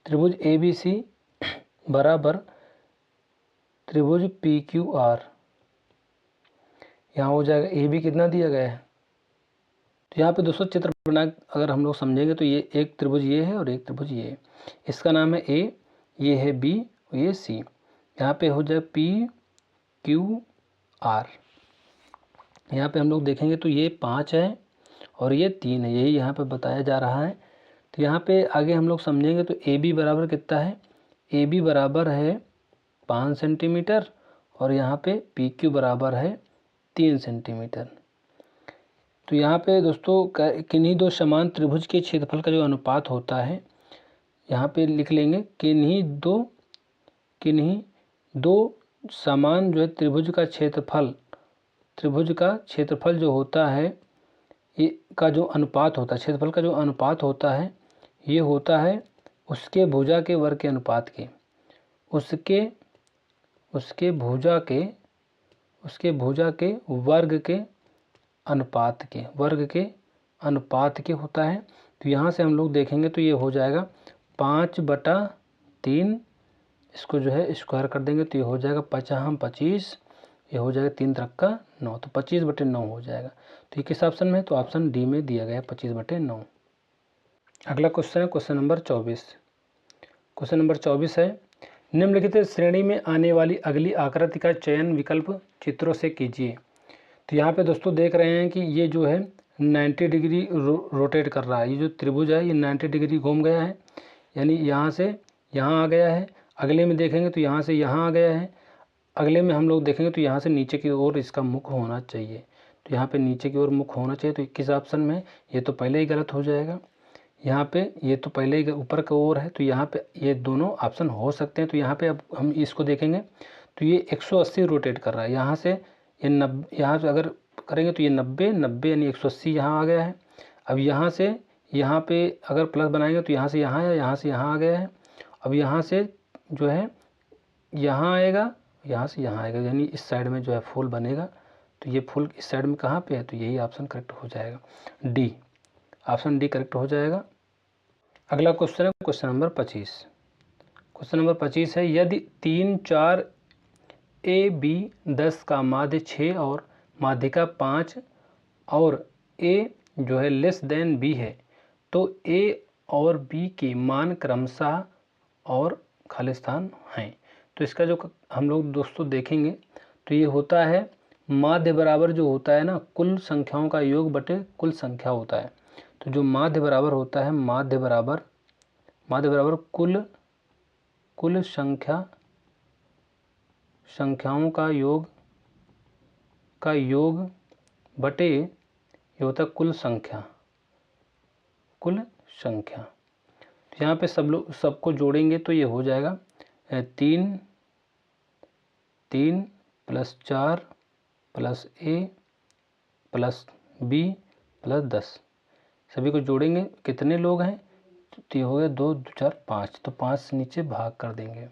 त्रिभुज ABC बराबर त्रिभुज PQR, यहाँ हो जाएगा AB कितना दिया गया है। तो यहाँ पे दोस्तों चित्र बना अगर हम लोग समझेंगे तो ये एक त्रिभुज ये है और एक त्रिभुज ये है, इसका नाम है A, ये है B और ये C। यहाँ पे हो जाए PQR। यहाँ पे हम लोग देखेंगे तो ये 5 है और ये 3 है, यही यहाँ पे बताया जा रहा है। तो यहाँ पे आगे हम लोग समझेंगे तो AB बराबर कितना है, AB बराबर है 5 सेंटीमीटर और यहाँ पे PQ बराबर है 3 सेंटीमीटर। तो यहाँ पे दोस्तों किन्हीं दो समान त्रिभुज के क्षेत्रफल का जो अनुपात होता है, यहाँ पे लिख लेंगे किन्हीं दो समान जो है त्रिभुज का क्षेत्रफल जो होता है, ये का जो अनुपात होता है, क्षेत्रफल का जो अनुपात होता है, ये होता है उसके भुजा के वर्ग के अनुपात के, उसके भुजा के वर्ग के अनुपात के होता है। तो यहाँ से हम लोग देखेंगे तो ये हो जाएगा 5/3, इसको जो है स्क्वायर कर देंगे तो ये हो जाएगा 5 25, ये हो जाएगा 3 3 का 9, तो 25/9 हो जाएगा। तो ये किस ऑप्शन में है, तो ऑप्शन डी में दिया गया है 25/9। अगला क्वेश्चन है क्वेश्चन नंबर 24। क्वेश्चन नंबर 24 है, निम्नलिखित श्रेणी में आने वाली अगली आकृति का चयन विकल्प चित्रों से कीजिए। तो यहाँ पे दोस्तों देख रहे हैं कि ये जो है 90 डिग्री रोटेट कर रहा है, ये जो त्रिभुज है ये 90 डिग्री घूम गया है, यानी यहाँ से यहाँ आ गया है। अगले में देखेंगे तो यहाँ से यहाँ आ गया है। अगले में हम लोग देखेंगे तो यहाँ से नीचे की ओर इसका मुख होना चाहिए, तो यहाँ पे नीचे की ओर मुख होना चाहिए। तो किस ऑप्शन में, ये तो पहले ही गलत हो जाएगा। यहाँ पे ये तो पहले ही ऊपर की ओर है, तो यहाँ पे ये दोनों ऑप्शन हो सकते हैं। तो यहाँ पे अब हम इसको देखेंगे तो ये 180 रोटेट कर रहा है, यहाँ से ये 90, यहाँ से अगर करेंगे तो ये 90 यानी 180 यहाँ आ गया है। अब यहाँ से यहाँ पे अगर प्लस बनाएंगे तो यहाँ से यहाँ है, यहाँ से यहाँ आ गया है। अब यहाँ से जो है यहाँ आएगा, यहाँ से यहाँ आएगा, यानी इस साइड में जो है फूल बनेगा। तो ये फुल इस साइड में कहाँ पे है, तो यही ऑप्शन करेक्ट हो जाएगा, डी, ऑप्शन डी करेक्ट हो जाएगा। अगला क्वेश्चन है क्वेश्चन नंबर 25। क्वेश्चन नंबर 25 है, यदि 3, 4 ए बी 10 का माध्य 6 और माध्यिका 5 और ए जो है लेस देन बी है, तो ए और बी के मान क्रमशः और खाली स्थान हैं। तो इसका जो हम लोग दोस्तों देखेंगे तो ये होता है माध्य बराबर जो होता है ना कुल संख्याओं का योग बटे कुल संख्या होता है। तो जो माध्य बराबर होता है माध्य बराबर कुल संख्याओं का योग बटे ये होता है कुल संख्या। तो यहाँ पे सबको जोड़ेंगे तो ये हो जाएगा 3 + 4 + ए + बी + 10, सभी को जोड़ेंगे कितने लोग हैं, तो ये हो गया 2, 2, 4, 5, तो 5 से नीचे भाग कर देंगे।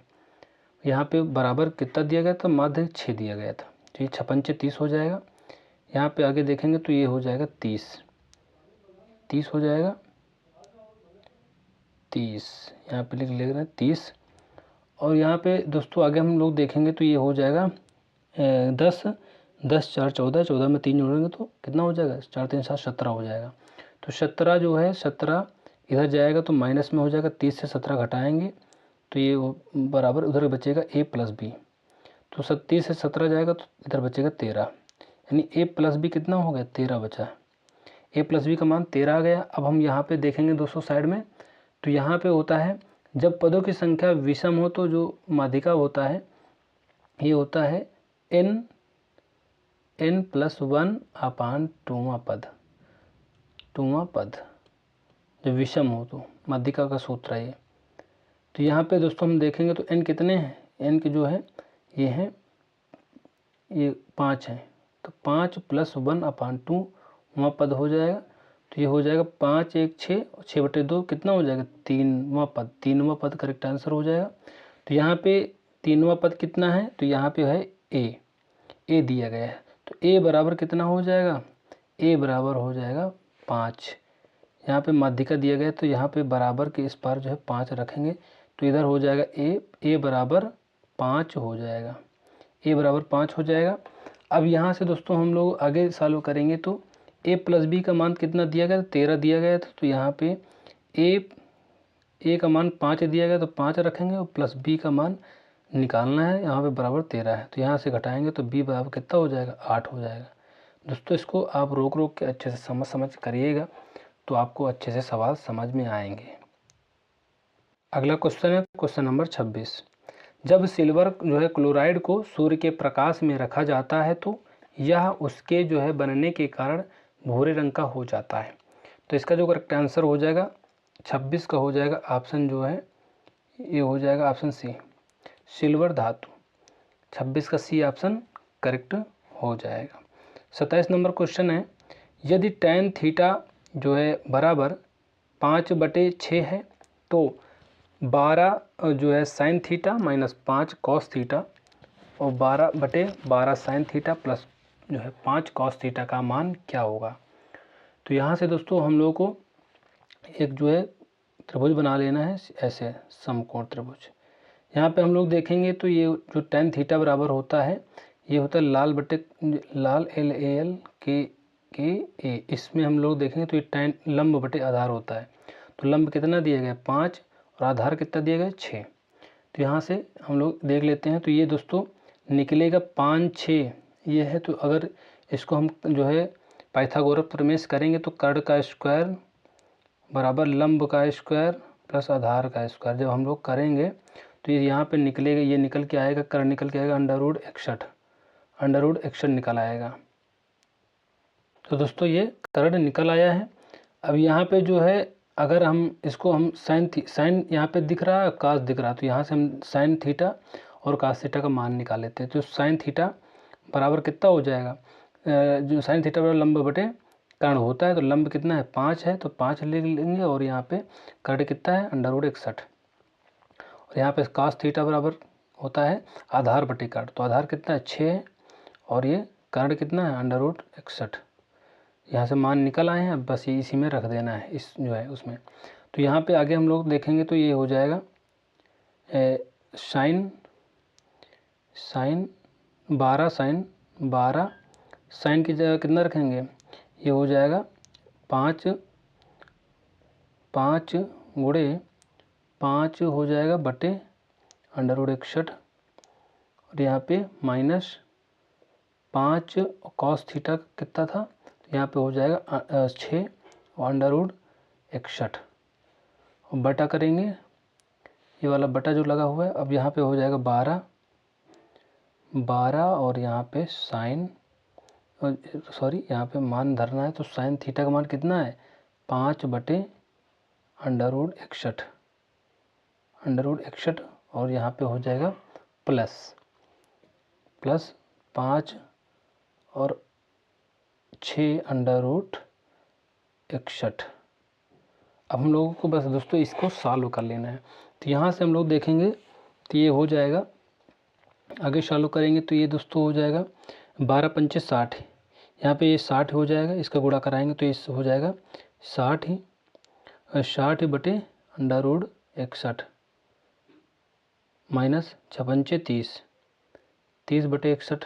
यहाँ पे बराबर कितना दिया गया था, माध्य 6 दिया गया था, तो ये 56 30 हो जाएगा। यहाँ पे आगे देखेंगे तो ये हो जाएगा 30 हो जाएगा, 30 यहाँ पे लिख रहे हैं 30। और यहाँ पे दोस्तों आगे हम लोग देखेंगे तो ये हो जाएगा 10 10 4 14, 14 में 3 जोड़ेंगे तो कितना हो जाएगा, 4 3 7 17 हो जाएगा। तो 17 जो है 17 इधर जाएगा तो माइनस में हो जाएगा, 30 से 17 घटाएंगे तो ये बराबर उधर बचेगा a + b, तो 30 से 17 जाएगा तो इधर बचेगा 13, यानी a + b कितना हो गया, 13 बचा। a + b का मान 13 आ गया। अब हम यहाँ पे देखेंगे दोस्तों साइड में, तो यहाँ पे होता है जब पदों की संख्या विषम हो तो जो माध्यिका होता है ये होता है n + 1 अपान 2वां पद, जब विषम हो तो माध्यिका का सूत्र है ये। तो यहाँ पे दोस्तों हम देखेंगे तो n कितने हैं, n के जो है ये हैं ये 5 हैं, तो 5 + 1 अपान 2 वहाँ पद हो जाएगा। तो ये हो जाएगा 5 1 6 और 6/2 कितना हो जाएगा, 3वां पद करेक्ट आंसर हो जाएगा। तो यहाँ पे 3वां पद कितना है, तो यहाँ पे है a दिया गया है, तो a बराबर कितना हो जाएगा, a बराबर हो जाएगा 5। यहाँ पे माध्यिका दिया गया तो यहाँ पे बराबर के इस पार जो है 5 रखेंगे तो इधर हो जाएगा a बराबर 5 हो जाएगा, a बराबर 5 हो जाएगा। अब यहाँ से दोस्तों हम लोग आगे सॉल्व करेंगे तो a + b का मान कितना दिया गया, 13 दिया गया था, तो यहाँ पे a का मान 5 दिया गया तो 5 रखेंगे और प्लस b का मान निकालना है, यहाँ पे बराबर 13 है, तो यहाँ से घटाएंगे तो b बराबर कितना हो जाएगा, 8 हो जाएगा। दोस्तों इसको आप रोक के अच्छे से समझ करिएगा तो आपको अच्छे से सवाल समझ में आएंगे। अगला क्वेश्चन है क्वेश्चन नंबर 26। जब सिल्वर जो है क्लोराइड को सूर्य के प्रकाश में रखा जाता है तो यह उसके जो है बनने के कारण भूरे रंग का हो जाता है। तो इसका जो करेक्ट आंसर हो जाएगा 26 का हो जाएगा ऑप्शन जो है ये हो जाएगा ऑप्शन सी, सिल्वर धातु। 26 का सी ऑप्शन करेक्ट हो जाएगा। 27 नंबर क्वेश्चन है, यदि tan थीटा जो है बराबर 5/6 है तो 12 जो है sine theta minus 5 cos theta और 12/12 साइन थीटा प्लस जो है 5 कॉस थीटा का मान क्या होगा। तो यहाँ से दोस्तों हम लोगों को एक जो है त्रिभुज बना लेना है, ऐसे समकोण त्रिभुज। यहाँ पे हम लोग देखेंगे तो ये जो tan थीटा बराबर होता है ये होता है लाल LAL के A, इसमें हम लोग देखेंगे तो ये tan लंब बटे आधार होता है। तो लंब कितना दिया गया 5 और आधार कितना दिया गया 6। तो यहाँ से हम लोग देख लेते हैं तो ये दोस्तों निकलेगा 5 6 ये है। तो अगर इसको हम जो है पाइथागोरस प्रमेय करेंगे तो कर्ण का स्क्वायर बराबर लंब का स्क्वायर प्लस आधार का स्क्वायर जब हम लोग करेंगे तो ये यहाँ पे निकलेगा, ये निकल के आएगा, कर्ण निकल के आएगा √61 निकल आएगा। तो दोस्तों ये कर्ण निकल आया है। अब यहाँ पे जो है अगर हम इसको हम साइन यहाँ पे दिख रहा है, कास दिख रहा है, तो यहाँ से हम साइन थीटा और कास थीटा का मान निकाल लेते हैं। तो साइन थीटा बराबर कितना हो जाएगा, जो साइन थीटा बराबर लंब बटे कर्ण होता है तो लंब कितना है 5 है तो 5 लिख लेंगे और यहाँ पे कर्ण कितना है √61 और यहाँ पे कास थीटा बराबर होता है आधार बटे कर्ण, तो आधार कितना है 6 है और ये कारण कितना है √61। यहाँ से मान निकल आए हैं, अब बस ये इसी में रख देना है इस जो है उसमें। तो यहाँ पे आगे हम लोग देखेंगे तो ये हो जाएगा साइन 12 साइन की जगह कितना रखेंगे, ये हो जाएगा 5 गुणे 5 हो जाएगा बटे √61, और यहाँ पे माइनस 5 कॉस थीटा कितना था, तो यहाँ पे हो जाएगा 6 √61, और बटा करेंगे, ये वाला बटा जो लगा हुआ है, अब यहाँ पे हो जाएगा 12 और यहाँ पे साइन, सॉरी यहाँ पे मान धरना है, तो साइन थीटा का मान कितना है 5 बटे √61, और यहाँ पे हो जाएगा प्लस 5 और 6 √61। अब हम लोगों को बस दोस्तों इसको सॉल्व कर लेना है। तो यहाँ से हम लोग देखेंगे तो ये हो जाएगा, आगे सॉल्व करेंगे तो ये दोस्तों हो जाएगा 12 पंचे 60, यहाँ पे ये 60 हो जाएगा, इसका गुणा कराएंगे तो इस हो जाएगा 60 बटे √61 माइनस 6 पंचे 30 बटे 61,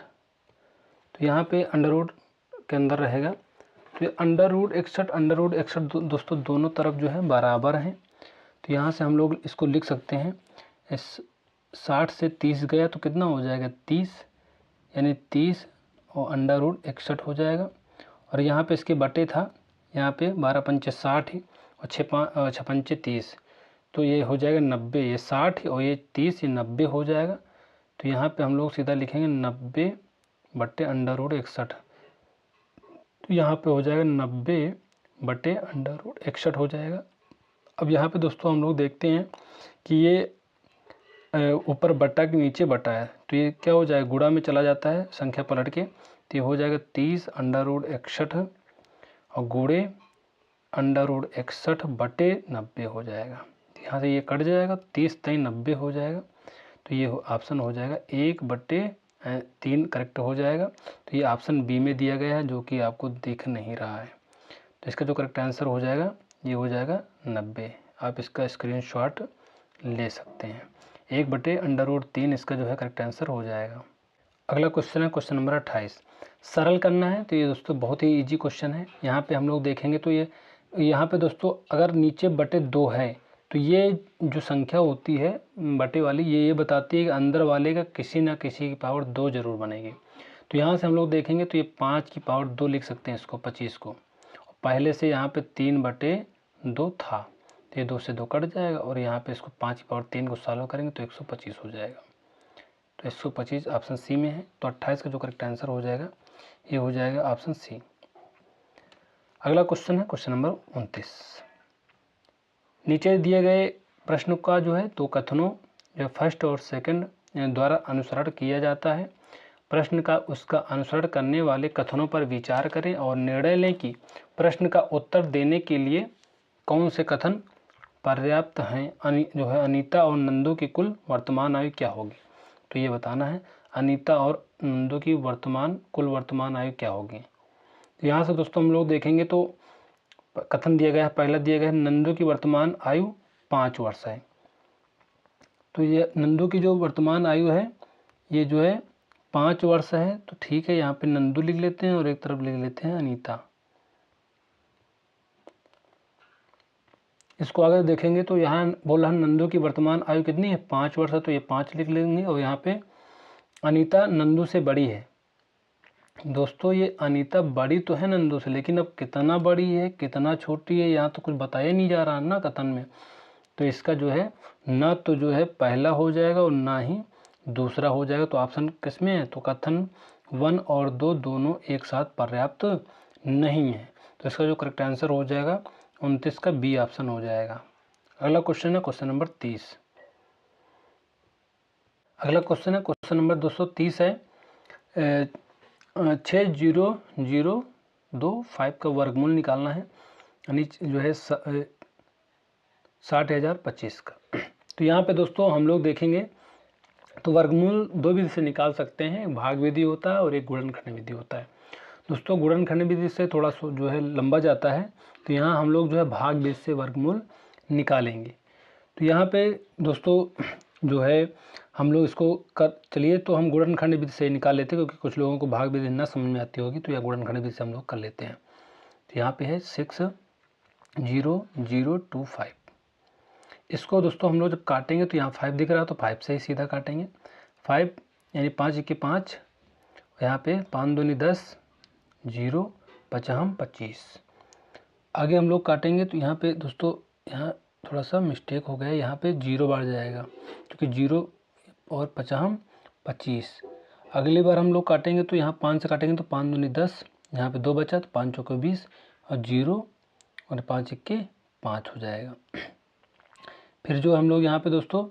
तो यहाँ पे अंडर के अंदर रहेगा, तो ये √61 दोस्तों दोनों तरफ जो है बराबर हैं। तो यहाँ से हम लोग इसको लिख सकते हैं, 60 से 30 गया तो कितना हो जाएगा 30, यानी 30 और √61 हो जाएगा, और यहाँ पे इसके बटे था, यहाँ पे 12 पंचे 60 और 6 पंचे 30, तो ये हो जाएगा 90, ये 60 और ये 30, ये 90 हो जाएगा। तो यहाँ पे हम लोग सीधा लिखेंगे 90 बटे √61, तो यहाँ पे हो जाएगा 90 बटे √61 हो जाएगा। अब यहाँ पे दोस्तों हम लोग देखते हैं कि ये ऊपर बटा के नीचे बटा है, तो ये क्या हो जाएगा, गुणा में चला जाता है संख्या पलट के, तो ये हो जाएगा 30 √61 और गुणे √61 बटे 90 हो जाएगा। तो यहाँ से ये कट जाएगा, 30 तय 90 हो जाएगा, तो ये ऑप्शन हो जाएगा 1/3 करेक्ट हो जाएगा। तो ये ऑप्शन बी में दिया गया है, जो कि आपको दिख नहीं रहा है। तो इसका जो करेक्ट आंसर हो जाएगा ये हो जाएगा 90। आप इसका स्क्रीनशॉट ले सकते हैं, 1/√3 इसका जो है करेक्ट आंसर हो जाएगा। अगला क्वेश्चन है क्वेश्चन नंबर 28। सरल करना है, तो ये दोस्तों बहुत ही इजी क्वेश्चन है। यहाँ पे हम लोग देखेंगे तो ये यहाँ पे दोस्तों अगर नीचे बटे 2 है तो ये जो संख्या होती है बटे वाली, ये बताती है कि अंदर वाले का किसी ना किसी की पावर 2 जरूर बनेगी। तो यहाँ से हम लोग देखेंगे तो ये 5 की पावर 2 लिख सकते हैं इसको, 25 को। पहले से यहाँ पे 3/2 था, तो ये 2 से 2 कट जाएगा, और यहाँ पे इसको 5 की पावर 3 को सॉल्व करेंगे तो 125 हो जाएगा। तो 125 ऑप्शन सी में है, तो 28 का जो करेक्ट आंसर हो जाएगा ये हो जाएगा ऑप्शन सी। अगला क्वेश्चन है क्वेश्चन नंबर 29। नीचे दिए गए प्रश्न का जो है 2 कथनों जो फर्स्ट और सेकंड द्वारा अनुसरण किया जाता है। प्रश्न का उसका अनुसरण करने वाले कथनों पर विचार करें और निर्णय लें कि प्रश्न का उत्तर देने के लिए कौन से कथन पर्याप्त हैं। जो है अनीता और नंदू की कुल वर्तमान आयु क्या होगी, तो ये बताना है अनीता और नंदू की कुल वर्तमान आयु क्या होगी। तो यहाँ से दोस्तों हम लोग देखेंगे तो कथन दिया गया है, पहला दिया गया है नंदू की वर्तमान आयु 5 वर्ष है। तो ये नंदू की जो वर्तमान आयु है ये जो है 5 वर्ष है, तो ठीक है, यहाँ पे नंदू लिख लेते हैं और एक तरफ लिख लेते हैं अनीता। इसको आगे देखेंगे तो यहाँ बोला है नंदू की वर्तमान आयु कितनी है 5 वर्ष है, तो ये 5 लिख लेंगे, और यहाँ पे अनीता नंदू से बड़ी है। दोस्तों ये अनीता बड़ी तो है नंदू से, लेकिन अब कितना बड़ी है कितना छोटी है यहाँ तो कुछ बताया नहीं जा रहा ना कथन में। तो इसका जो है ना तो जो है पहला हो जाएगा और ना ही दूसरा हो जाएगा। तो ऑप्शन किस में है, तो कथन 1 और 2 दोनों एक साथ पर्याप्त नहीं है। तो इसका जो करेक्ट आंसर हो जाएगा 29 का बी ऑप्शन हो जाएगा। अगला क्वेश्चन है क्वेश्चन नंबर 30। अगला क्वेश्चन है क्वेश्चन नंबर 230 है 60,025 का वर्गमूल निकालना है, यानी जो है 60,025 का। तो यहाँ पे दोस्तों हम लोग देखेंगे तो वर्गमूल दो विधि से निकाल सकते हैं, एक भाग विधि होता है और एक गुणनखंड विधि होता है। दोस्तों गुणनखंड विधि से थोड़ा जो है लंबा जाता है, तो यहाँ हम लोग जो है भाग विधि से वर्गमूल निकालेंगे। तो यहाँ पे दोस्तों जो है हम लोग इसको चलिए तो हम गुणनखंड विधि से निकाल लेते हैं, क्योंकि कुछ लोगों को भाग विधि ना समझ में आती होगी, तो यह गुणनखंड विधि से हम लोग कर लेते हैं। तो यहाँ पे है 60025। इसको दोस्तों हम लोग जब काटेंगे तो यहाँ 5 दिख रहा है, तो 5 से ही सीधा काटेंगे। 5 यानी 5 के 5, यहाँ पे 5 दूनी 10, 0 5 25। आगे हम लोग काटेंगे तो यहाँ पे दोस्तों यहाँ थोड़ा सा मिस्टेक हो गया, यहाँ पे 0 बढ़ जाएगा, क्योंकि 0 और 5 25। अगली बार हम लोग काटेंगे तो यहाँ 5 से काटेंगे तो 5 दूनी 10, यहाँ पे 2 बचा तो 5 चौके 20 और 0 और 5 1 5 हो जाएगा। फिर जो हम लोग यहाँ पे दोस्तों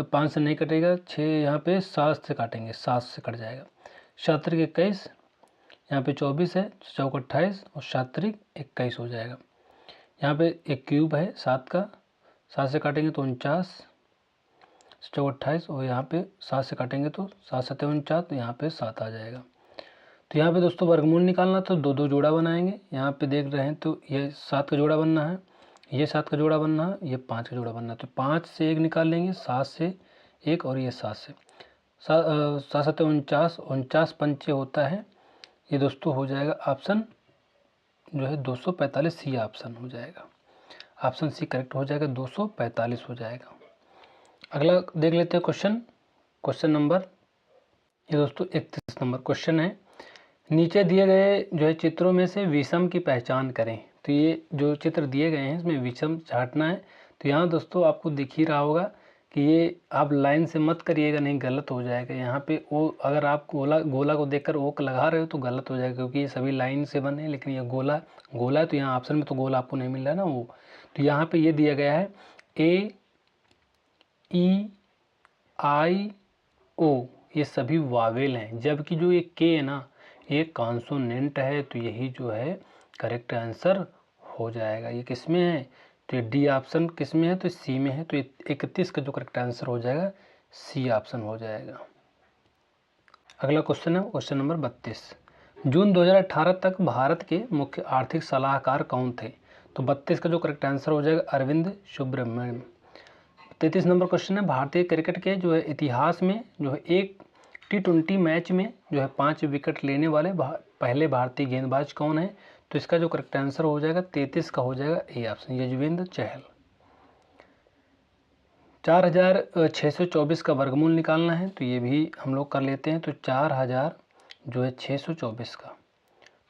5 से नहीं कटेगा, 6 यहाँ पे 7 से काटेंगे, 7 से कट जाएगा। 7 3 21, यहाँ पे 24 है, चौक 28 और 7 3 21 हो जाएगा। यहाँ पे एक क्यूब है 7 का, 7 से काटेंगे तो 49, चौक 28 और यहाँ पे 7 से काटेंगे तो 7 7 49, तो यहाँ पे 7 आ जाएगा। तो यहाँ पे दोस्तों वर्गमूल निकालना तो दो दो जोड़ा बनाएंगे। यहाँ पे देख रहे हैं तो ये 7 का जोड़ा बनना है, ये 7 का जोड़ा बनना है, ये 5 का जोड़ा बनना है। तो 5 से 1 निकाल लेंगे, 7 से 1 और ये 7 से 7 7 49, 49 पंचे होता है। ये दोस्तों हो जाएगा ऑप्शन जो है 245, सी ऑप्शन हो जाएगा। ऑप्शन सी करेक्ट हो जाएगा, 245 हो जाएगा। अगला देख लेते हैं क्वेश्चन नंबर, ये दोस्तों 31 नंबर क्वेश्चन है। नीचे दिए गए जो है चित्रों में से विषम की पहचान करें। तो ये जो चित्र दिए गए हैं इसमें विषम छांटना है। तो यहाँ दोस्तों आपको दिख ही रहा होगा कि ये आप लाइन से मत करिएगा, नहीं गलत हो जाएगा। यहाँ पे ओ अगर आप गोला को देखकर ओक लगा रहे हो तो गलत हो जाएगा, क्योंकि ये सभी लाइन से बने हैं, लेकिन ये गोला है। तो यहाँ ऑप्शन में तो गोला आपको नहीं मिल रहा है ना वो। तो यहाँ पे ये दिया गया है AEIO, ये सभी वावेल हैं, जबकि जो ये के है ना ये कॉन्सोनेंट है। तो यही जो है करेक्ट आंसर हो जाएगा। ये किस में है? तो ये डी ऑप्शन किस में है? तो सी में है। तो 31 का जो करेक्ट आंसर हो जाएगा सी ऑप्शन हो जाएगा। अगला क्वेश्चन है क्वेश्चन नंबर 32। जून 2018 तक भारत के मुख्य आर्थिक सलाहकार कौन थे? तो 32 का जो करेक्ट आंसर हो जाएगा अरविंद सुब्रमण्यम। 33 नंबर क्वेश्चन है, भारतीय क्रिकेट के जो है इतिहास में जो है एक T20 मैच में जो है 5 विकेट लेने वाले पहले भारतीय गेंदबाज कौन है? तो इसका जो करेक्ट आंसर हो जाएगा 33 का हो जाएगा ए ऑप्शन, यजुवेंद्र चहल। 4624 का वर्गमूल निकालना है, तो ये भी हम लोग कर लेते हैं। तो 4000 जो है 624 का,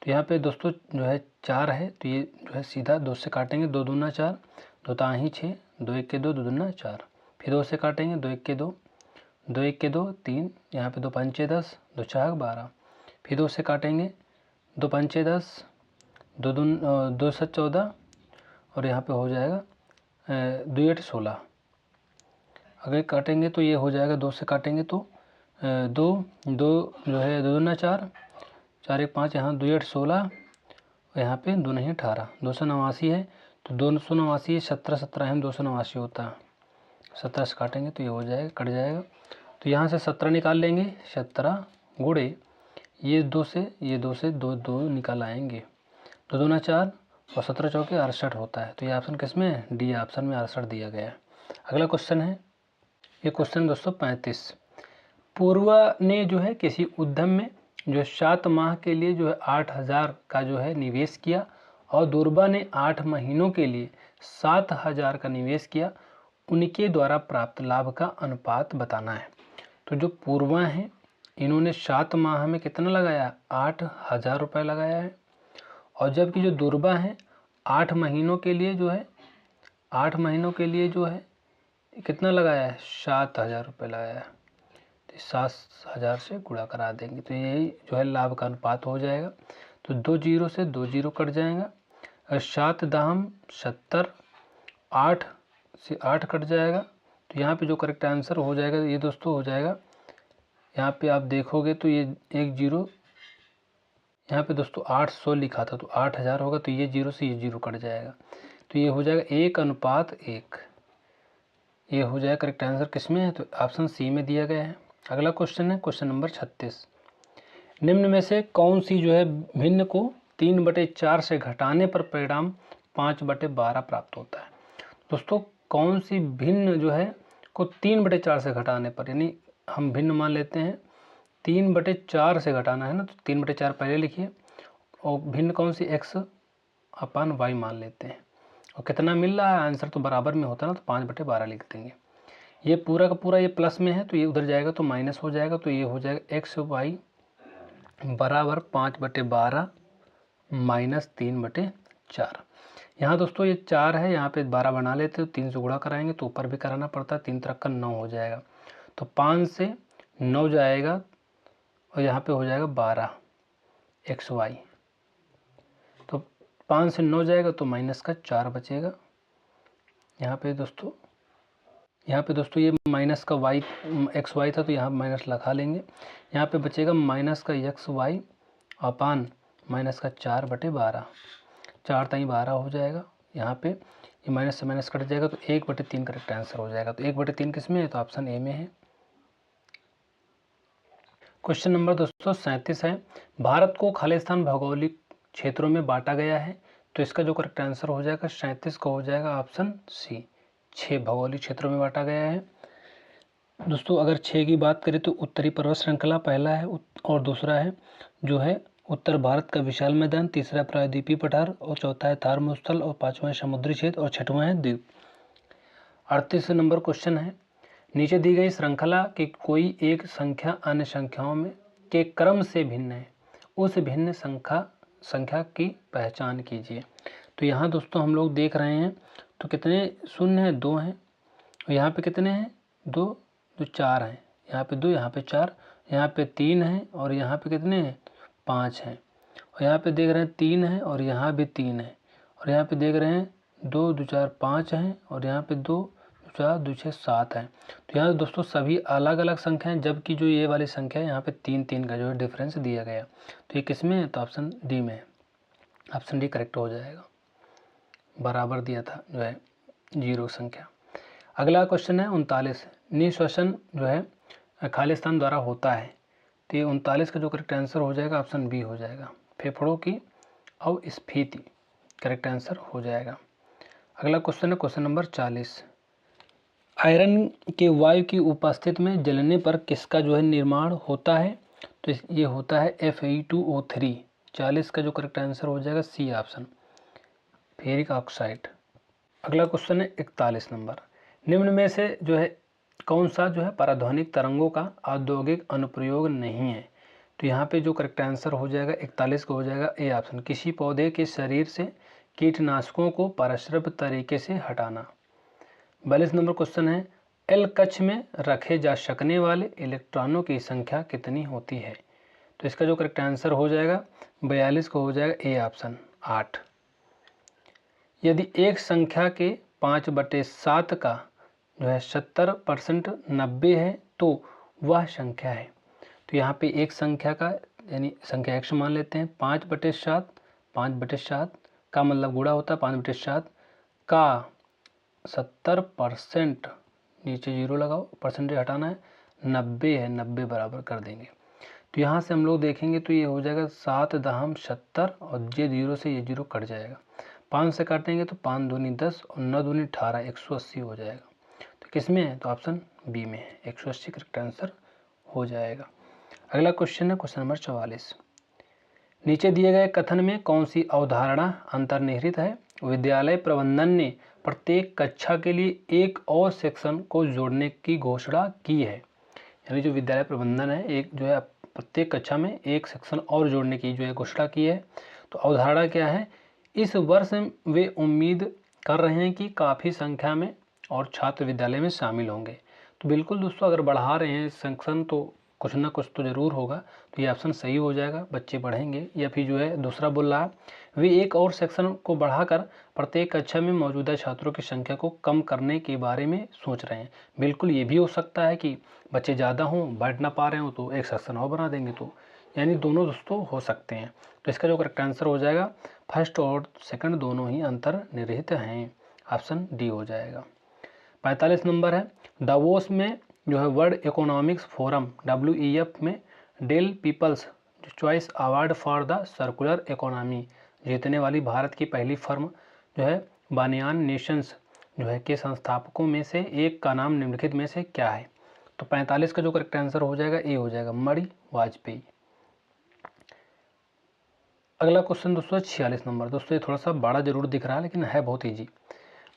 तो यहाँ पे दोस्तों जो है 4 है, तो ये जो है सीधा 2 से काटेंगे, 2 दूना 4, 2 ताही 6, 2 1 के 2, 2 दूना 4, फिर 2 से काटेंगे, 2 1 के 2, 2 1 के 2 3, यहाँ पे 2 पंचे 10, 2 चार 12, फिर 2 से काटेंगे, 2 पंचे 10, 2 से 14 और यहाँ पे हो जाएगा 2 8 16। अगर काटेंगे तो ये हो जाएगा, 2 से काटेंगे तो 2 2 जो है 2 दूना 4, 4 1 5, यहाँ 2 8 16 और यहाँ पे 2 नहीं 18, 289 है। तो 289 17 17 है, 289 होता है। 17 से काटेंगे तो ये हो जाएगा, कट जाएगा। तो यहाँ से 17 निकाल लेंगे, 17 गुणे ये 2 से 2 निकाल आएंगे, 2 दूना 4 और 17 चौके 68 होता है। तो ये ऑप्शन किस में है? डी ऑप्शन में 68 दिया गया है। अगला क्वेश्चन है ये क्वेश्चन दोस्तों 35। पूर्वा ने जो है किसी उद्यम में जो 7 माह के लिए जो है 8000 का जो है निवेश किया और दुर्बा ने 8 महीनों के लिए 7000 का निवेश किया, उनके द्वारा प्राप्त लाभ का अनुपात बताना है। तो जो पूर्वा हैं इन्होंने 7 माह में कितना लगाया? 8000 रुपये लगाया है, और जबकि जो दुर्बा हैं 8 महीनों के लिए जो है 8 महीनों के लिए जो है कितना लगाया है? 7000 रुपये लगाया है। तो 7000 से गुणा करा देंगे, तो यही जो है लाभ का अनुपात हो जाएगा। तो 2 जीरो से 2 जीरो कट जाएगा, और 7 दाम 70, 8 से 8 कट जाएगा। तो यहाँ पे जो करेक्ट आंसर हो जाएगा ये दोस्तों हो जाएगा, यहाँ पे आप देखोगे तो ये 1 जीरो, यहाँ पे दोस्तों 800 लिखा था तो 8000 होगा, तो ये जीरो से ये जीरो कट जाएगा। तो ये हो जाएगा 1:1, ये हो जाएगा करेक्ट आंसर किस में है? तो ऑप्शन सी में दिया गया है। अगला क्वेश्चन है क्वेश्चन नंबर 36। निम्न में से कौन सी जो है भिन्न को 3/4 से घटाने पर परिणाम 5/12 प्राप्त होता है। दोस्तों कौन सी भिन्न जो है को 3/4 से घटाने पर, यानी हम भिन्न मान लेते हैं 3/4 से घटाना है ना, तो 3/4 पहले लिखिए और भिन्न कौन सी x/y मान लेते हैं और कितना मिल रहा है, आंसर तो बराबर में होता है ना, तो 5/12 लिख देंगे। ये पूरा का पूरा ये प्लस में है तो ये उधर जाएगा तो माइनस हो जाएगा, तो ये हो जाएगा xy बराबर 5/12 माइनस 3/4। यहाँ दोस्तों ये 4 है, यहाँ पे 12 बना लेते हो, 3 से गुणा कराएंगे तो ऊपर भी कराना पड़ता है, 3 3 का 9 हो जाएगा, तो 5 से 9 जाएगा और यहाँ पे हो जाएगा 12 xy, तो 5 से 9 जाएगा तो माइनस का 4 बचेगा। यहाँ पे दोस्तों ये माइनस का xy था तो यहाँ माइनस लगा लेंगे, यहाँ पे बचेगा माइनस का xy अपान माइनस का 4/12, 4 ताई 12 हो जाएगा। यहाँ पे ये माइनस से माइनस कट जाएगा तो 1/3 करेक्ट आंसर हो जाएगा। तो 1/3 किस में है, तो ऑप्शन ए में है। क्वेश्चन नंबर दोस्तों 37 है। भारत को खालिस्तान भौगोलिक क्षेत्रों में बांटा गया है, तो इसका जो करेक्ट आंसर हो जाएगा 37 का हो जाएगा ऑप्शन सी, 6 भौगोलिक क्षेत्रों में बांटा गया है। दोस्तों अगर 6 की बात करें तो उत्तरी पर्वत श्रृंखला पहला है और दूसरा है जो है उत्तर भारत का विशाल मैदान, तीसरा प्रायद्वीपीय पठार और चौथा है थार मरुस्थल और पांचवा है समुद्री क्षेत्र और छठवां है द्वीप। 38 नंबर क्वेश्चन है। नीचे दी गई श्रृंखला की कोई एक संख्या अन्य संख्याओं में के क्रम से भिन्न है, उस भिन्न संख्या की पहचान कीजिए। तो यहाँ दोस्तों हम लोग देख रहे हैं तो कितने शून्य हैं, 2 हैं, और यहाँ पे कितने हैं, 2 2 4 हैं, यहाँ पे 2 यहाँ पे 4, यहाँ पे 3 हैं और यहाँ पे कितने हैं, 5 हैं, और यहाँ पे देख रहे हैं 3 हैं और यहाँ भी 3 हैं, और यहाँ पे देख रहे हैं 2 2 4 5 हैं और यहाँ पे 2 2 4 2 6 7 हैं। तो यहाँ दोस्तों सभी अलग अलग संख्या हैं, जबकि जो ये वाली संख्या है यहाँ पे 3 3 का जो है डिफरेंस दिया गया। तो ये किस में है, तो ऑप्शन डी में है, ऑप्शन डी करेक्ट हो जाएगा, बराबर दिया था जो है 0 संख्या। अगला क्वेश्चन है 39। निःश्वसन जो है खालिस्तान द्वारा होता है, तो ये 39 का जो करेक्ट आंसर हो जाएगा ऑप्शन बी हो जाएगा, फेफड़ों की अवस्फीति करेक्ट आंसर हो जाएगा। अगला क्वेश्चन है क्वेश्चन नंबर 40। आयरन के वायु की उपस्थिति में जलने पर किसका जो है निर्माण होता है, तो ये होता है Fe2O3। 40 का जो करेक्ट आंसर हो जाएगा सी ऑप्शन, फेरिक ऑक्साइड। अगला क्वेश्चन है 41 नंबर। निम्न में से जो है कौन सा जो है पराध्वनिक तरंगों का औद्योगिक अनुप्रयोग नहीं है, तो यहाँ पे जो करेक्ट आंसर हो जाएगा 41 का हो जाएगा ए ऑप्शन, किसी पौधे के शरीर से कीटनाशकों को पारस्परिक तरीके से हटाना। 42 नंबर क्वेश्चन है। एल कक्ष में रखे जा सकने वाले इलेक्ट्रॉनों की संख्या कितनी होती है, तो इसका जो करेक्ट आंसर हो जाएगा 42 को हो जाएगा ए ऑप्शन 8। यदि एक संख्या के 5/7 का जो है 70% 90 है तो वह संख्या है, तो यहाँ पे एक संख्या का यानी संख्या x मान लेते हैं, 5/7 5/7 का मतलब गुणा होता है 5/7 का 70%, नीचे 0 लगाओ, परसेंटेज हटाना है, 90 है, 90 बराबर कर देंगे। तो यहाँ से हम लोग देखेंगे तो ये हो जाएगा 7/70 और ये 0 से ये 0 कट जाएगा, 5 से काटेंगे तो 5 दूनी 10 और 9 दूनी 18, 180 हो जाएगा। तो किस में है, तो ऑप्शन बी में है, 180 करेक्ट आंसर हो जाएगा। अगला क्वेश्चन है क्वेश्चन नंबर 44। नीचे दिए गए कथन में कौन सी अवधारणा अंतर्निहित है। विद्यालय प्रबंधन ने प्रत्येक कक्षा के लिए एक और सेक्शन को जोड़ने की घोषणा की है, यानी जो विद्यालय प्रबंधन है एक जो है प्रत्येक कक्षा में एक सेक्शन और जोड़ने की जो है घोषणा की है। तो अवधारणा क्या है, इस वर्ष वे उम्मीद कर रहे हैं कि काफ़ी संख्या में और छात्र विद्यालय में शामिल होंगे। तो बिल्कुल दोस्तों अगर बढ़ा रहे हैं सेक्शन तो कुछ ना कुछ तो ज़रूर होगा, तो ये ऑप्शन सही हो जाएगा, बच्चे पढ़ेंगे। या फिर जो है दूसरा बोल रहा है वे एक और सेक्शन को बढ़ाकर प्रत्येक कक्षा में मौजूदा छात्रों की संख्या को कम करने के बारे में सोच रहे हैं। बिल्कुल ये भी हो सकता है कि बच्चे ज़्यादा हों, बैठ ना पा रहे हो तो एक सेक्शन और बना देंगे, तो यानी दोनों दोस्तों हो सकते हैं। तो इसका जो करेक्ट आंसर हो जाएगा फर्स्ट और सेकंड दोनों ही अंतर्निहित हैं, ऑप्शन डी हो जाएगा। 45 नंबर है। दावोस में जो है वर्ल्ड इकोनॉमिक्स फोरम WEF में डेल people's choice award for the circular economy जीतने वाली भारत की पहली फर्म जो है बानियान नेशंस जो है के संस्थापकों में से एक का नाम निम्नलिखित में से क्या है? तो 45 का जो करेक्ट आंसर हो जाएगा ए हो जाएगा, मणि वाजपेयी। अगला क्वेश्चन दोस्तों 46 नंबर। दोस्तों ये थोड़ा सा बड़ा जरूर दिख रहा है लेकिन है बहुत ईजी।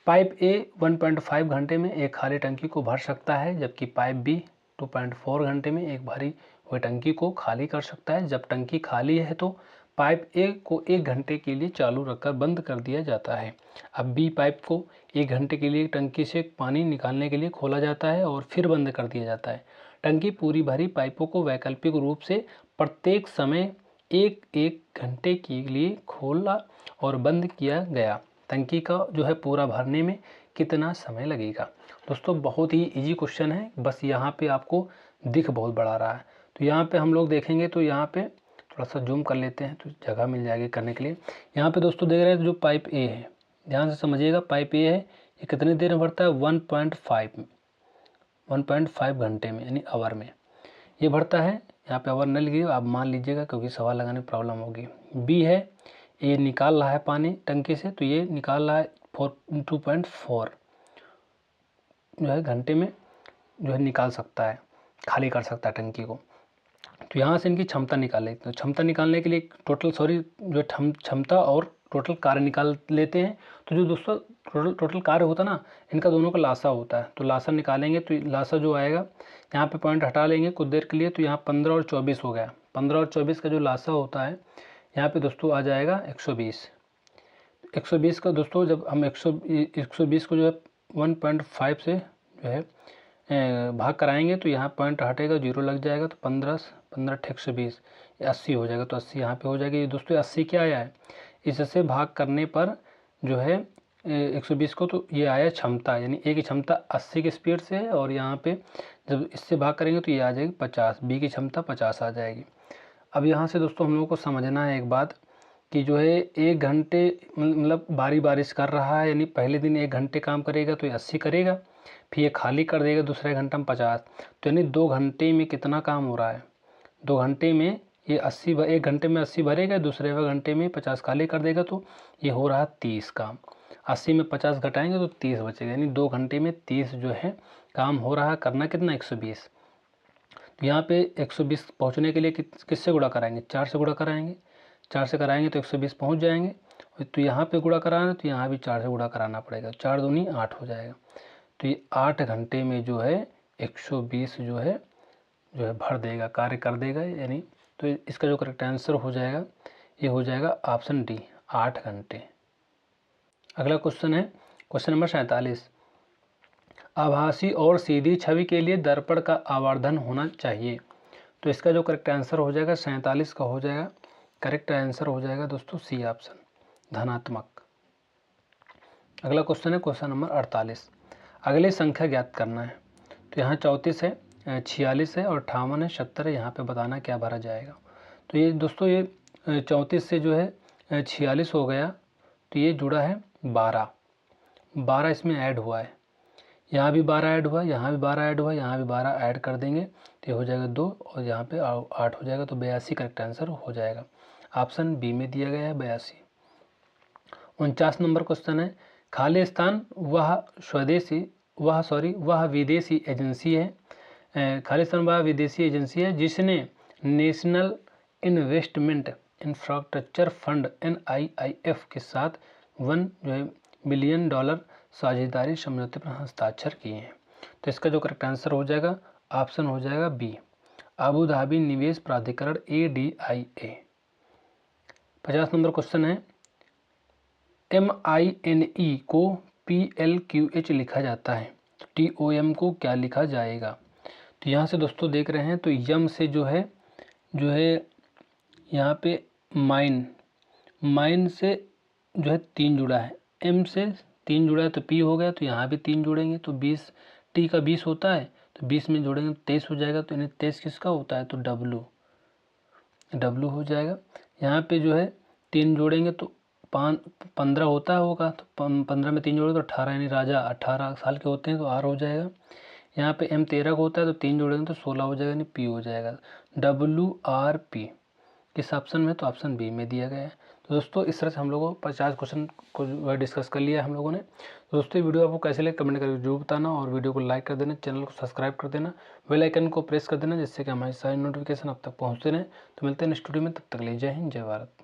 पाइप ए 1.5 घंटे में एक खाली टंकी को भर सकता है, जबकि पाइप बी 2.4 घंटे में एक भरी हुई टंकी को खाली कर सकता है। जब टंकी खाली है तो पाइप ए को 1 घंटे के लिए चालू रखकर बंद कर दिया जाता है। अब बी पाइप को 1 घंटे के लिए टंकी से पानी निकालने के लिए खोला जाता है और फिर बंद कर दिया जाता है। टंकी पूरी भरी पाइपों को वैकल्पिक रूप से प्रत्येक समय 1-1 घंटे के लिए खोला और बंद किया गया। टंकी का जो है पूरा भरने में कितना समय लगेगा? दोस्तों बहुत ही इजी क्वेश्चन है, बस यहाँ पे आपको दिख बहुत बड़ा रहा है। तो यहाँ पे हम लोग देखेंगे तो यहाँ पे थोड़ा सा जूम कर लेते हैं तो जगह मिल जाएगी करने के लिए। यहाँ पे दोस्तों देख रहे हैं जो पाइप ए है, ध्यान से समझिएगा। पाइप ए है, ये कितनी देर में भरता है? 1.5 घंटे में, यानी आवर में ये भरता है। यहाँ पे आवर न लिखिए, आप मान लीजिएगा क्योंकि सवाल लगाने में प्रॉब्लम होगी। बी है, ये निकाल रहा है पानी टंकी से, तो ये निकाल रहा है 2.4 जो है घंटे में जो है निकाल सकता है, खाली कर सकता है टंकी को। तो यहाँ से इनकी क्षमता निकाल लेते हैं। क्षमता निकालने के लिए जो क्षमता और टोटल कार्य निकाल लेते हैं। तो जो दोस्तों टोटल कार्य होता है ना, इनका दोनों का लासा होता है। तो लासा निकालेंगे तो लासा जो आएगा, यहाँ पे पॉइंट हटा लेंगे कुछ देर के लिए, तो यहाँ 15 और 24 हो गया। 15 और 24 का जो लासा होता है यहाँ पे दोस्तों आ जाएगा 120। 120 का दोस्तों जब हम 120 को जो है 1.5 से जो है भाग कराएंगे तो यहाँ पॉइंट हटेगा, 0 लग जाएगा, तो 15 120 80 हो जाएगा। तो 80 यहाँ पे हो जाएगी। दोस्तों 80 क्या आया है? इससे भाग करने पर जो है 120 को, तो ये आया क्षमता, यानी ए की क्षमता 80 की स्पीड से है, और यहाँ पे जब इससे भाग करेंगे तो ये आ जाएगी 50, बी की क्षमता 50 आ जाएगी। अब यहाँ से दोस्तों हम लोग को समझना है एक बात कि जो है 1 घंटे मतलब बारिश कर रहा है, यानी पहले दिन 1 घंटे काम करेगा तो ये 80 करेगा, फिर ये खाली कर देगा दूसरे घंटे में 50, तो यानी 2 घंटे में कितना काम हो रहा है? 2 घंटे में ये 80, 1 घंटे में 80 भरेगा, दूसरे घंटे में 50 खाली कर देगा, तो ये हो रहा है 30 काम। 80 में 50 घटाएंगे तो 30 बचेगा, यानी 2 घंटे में 30 जो है काम हो रहा है। करना कितना? 120। तो यहाँ पे 120 पहुँचने के लिए किससे गुणा कराएंगे? 4 से गुणा कराएंगे। 4 से कराएंगे तो 120 पहुँच जाएंगे। तो यहाँ पे गुणा कराना तो यहाँ भी 4 से गुणा कराना पड़ेगा, 4 दूनी 8 हो जाएगा। तो ये 8 घंटे में जो है 120 जो है भर देगा, कार्य कर देगा, यानी तो इसका जो करेक्ट आंसर हो जाएगा ये हो जाएगा ऑप्शन डी, 8 घंटे। अगला क्वेश्चन है क्वेश्चन नंबर 47। आभासी और सीधी छवि के लिए दर्पण का आवर्धन होना चाहिए। तो इसका जो करेक्ट आंसर हो जाएगा 47 का हो जाएगा, करेक्ट आंसर हो जाएगा दोस्तों सी ऑप्शन, धनात्मक। अगला क्वेश्चन है क्वेश्चन नंबर 48। अगली संख्या ज्ञात करना है। तो यहाँ 34 है, 46 है और 58 है, 70 है। यहाँ पे बताना क्या भरा जाएगा। तो ये दोस्तों ये 34 से जो है 46 हो गया, तो ये जुड़ा है 12 इसमें ऐड हुआ है। यहाँ भी 12 ऐड हुआ, यहाँ भी 12 ऐड हुआ, यहाँ भी 12 ऐड कर देंगे तो ये हो जाएगा 2, और यहाँ पे 8 हो जाएगा। तो 82 करेक्ट आंसर हो जाएगा, ऑप्शन बी में दिया गया है 82। 49 नंबर क्वेश्चन है, खाली स्थान वह विदेशी एजेंसी है, खाली स्थान वह विदेशी एजेंसी है जिसने national investment infrastructure fund NIIF के साथ $1 बिलियन साझेदारी समझौते पर हस्ताक्षर किए हैं। तो इसका जो करेक्ट आंसर हो जाएगा ऑप्शन हो जाएगा बी, अबू धाबी निवेश प्राधिकरण ADIA। 50 नंबर क्वेश्चन है, MINE को PLQH लिखा जाता है, तो TOM को क्या लिखा जाएगा? तो यहाँ से दोस्तों देख रहे हैं तो यम से जो है यहाँ पे माइन से जो है 3 जुड़ा है, M से 3 जुड़ा है तो P हो गया, तो यहाँ भी 3 जोड़ेंगे तो 20, T का 20 होता है तो 20 में जोड़ेंगे तो 23 हो जाएगा। तो यानी 23 किसका होता है? तो W हो जाएगा। यहाँ पे जो है 3 जोड़ेंगे तो 15 होता होगा, तो 15 में 3 जोड़ेंगे तो 18, यानी राजा 18 साल के होते हैं तो R हो जाएगा। यहाँ पे M13 को होता है तो 3 जोड़ेंगे तो 16 हो जाएगा, यानी P हो जाएगा। WRP किस ऑप्शन में, तो ऑप्शन बी में दिया गया है। तो दोस्तों इस तरह से हम लोगों को 50 क्वेश्चन को डिस्कस कर लिया है हम लोगों ने। तो दोस्तों ये वीडियो आपको कैसे लगे कमेंट करके जरूर बताना, और वीडियो को लाइक कर देना, चैनल को सब्सक्राइब कर देना, बेल आइकन को प्रेस कर देना, जिससे कि हमारी सारी नोटिफिकेशन आप तक पहुँचते रहें। तो मिलते हैं नेक्स्ट वीडियो में, तब तक के लिए जय हिंद जय भारत।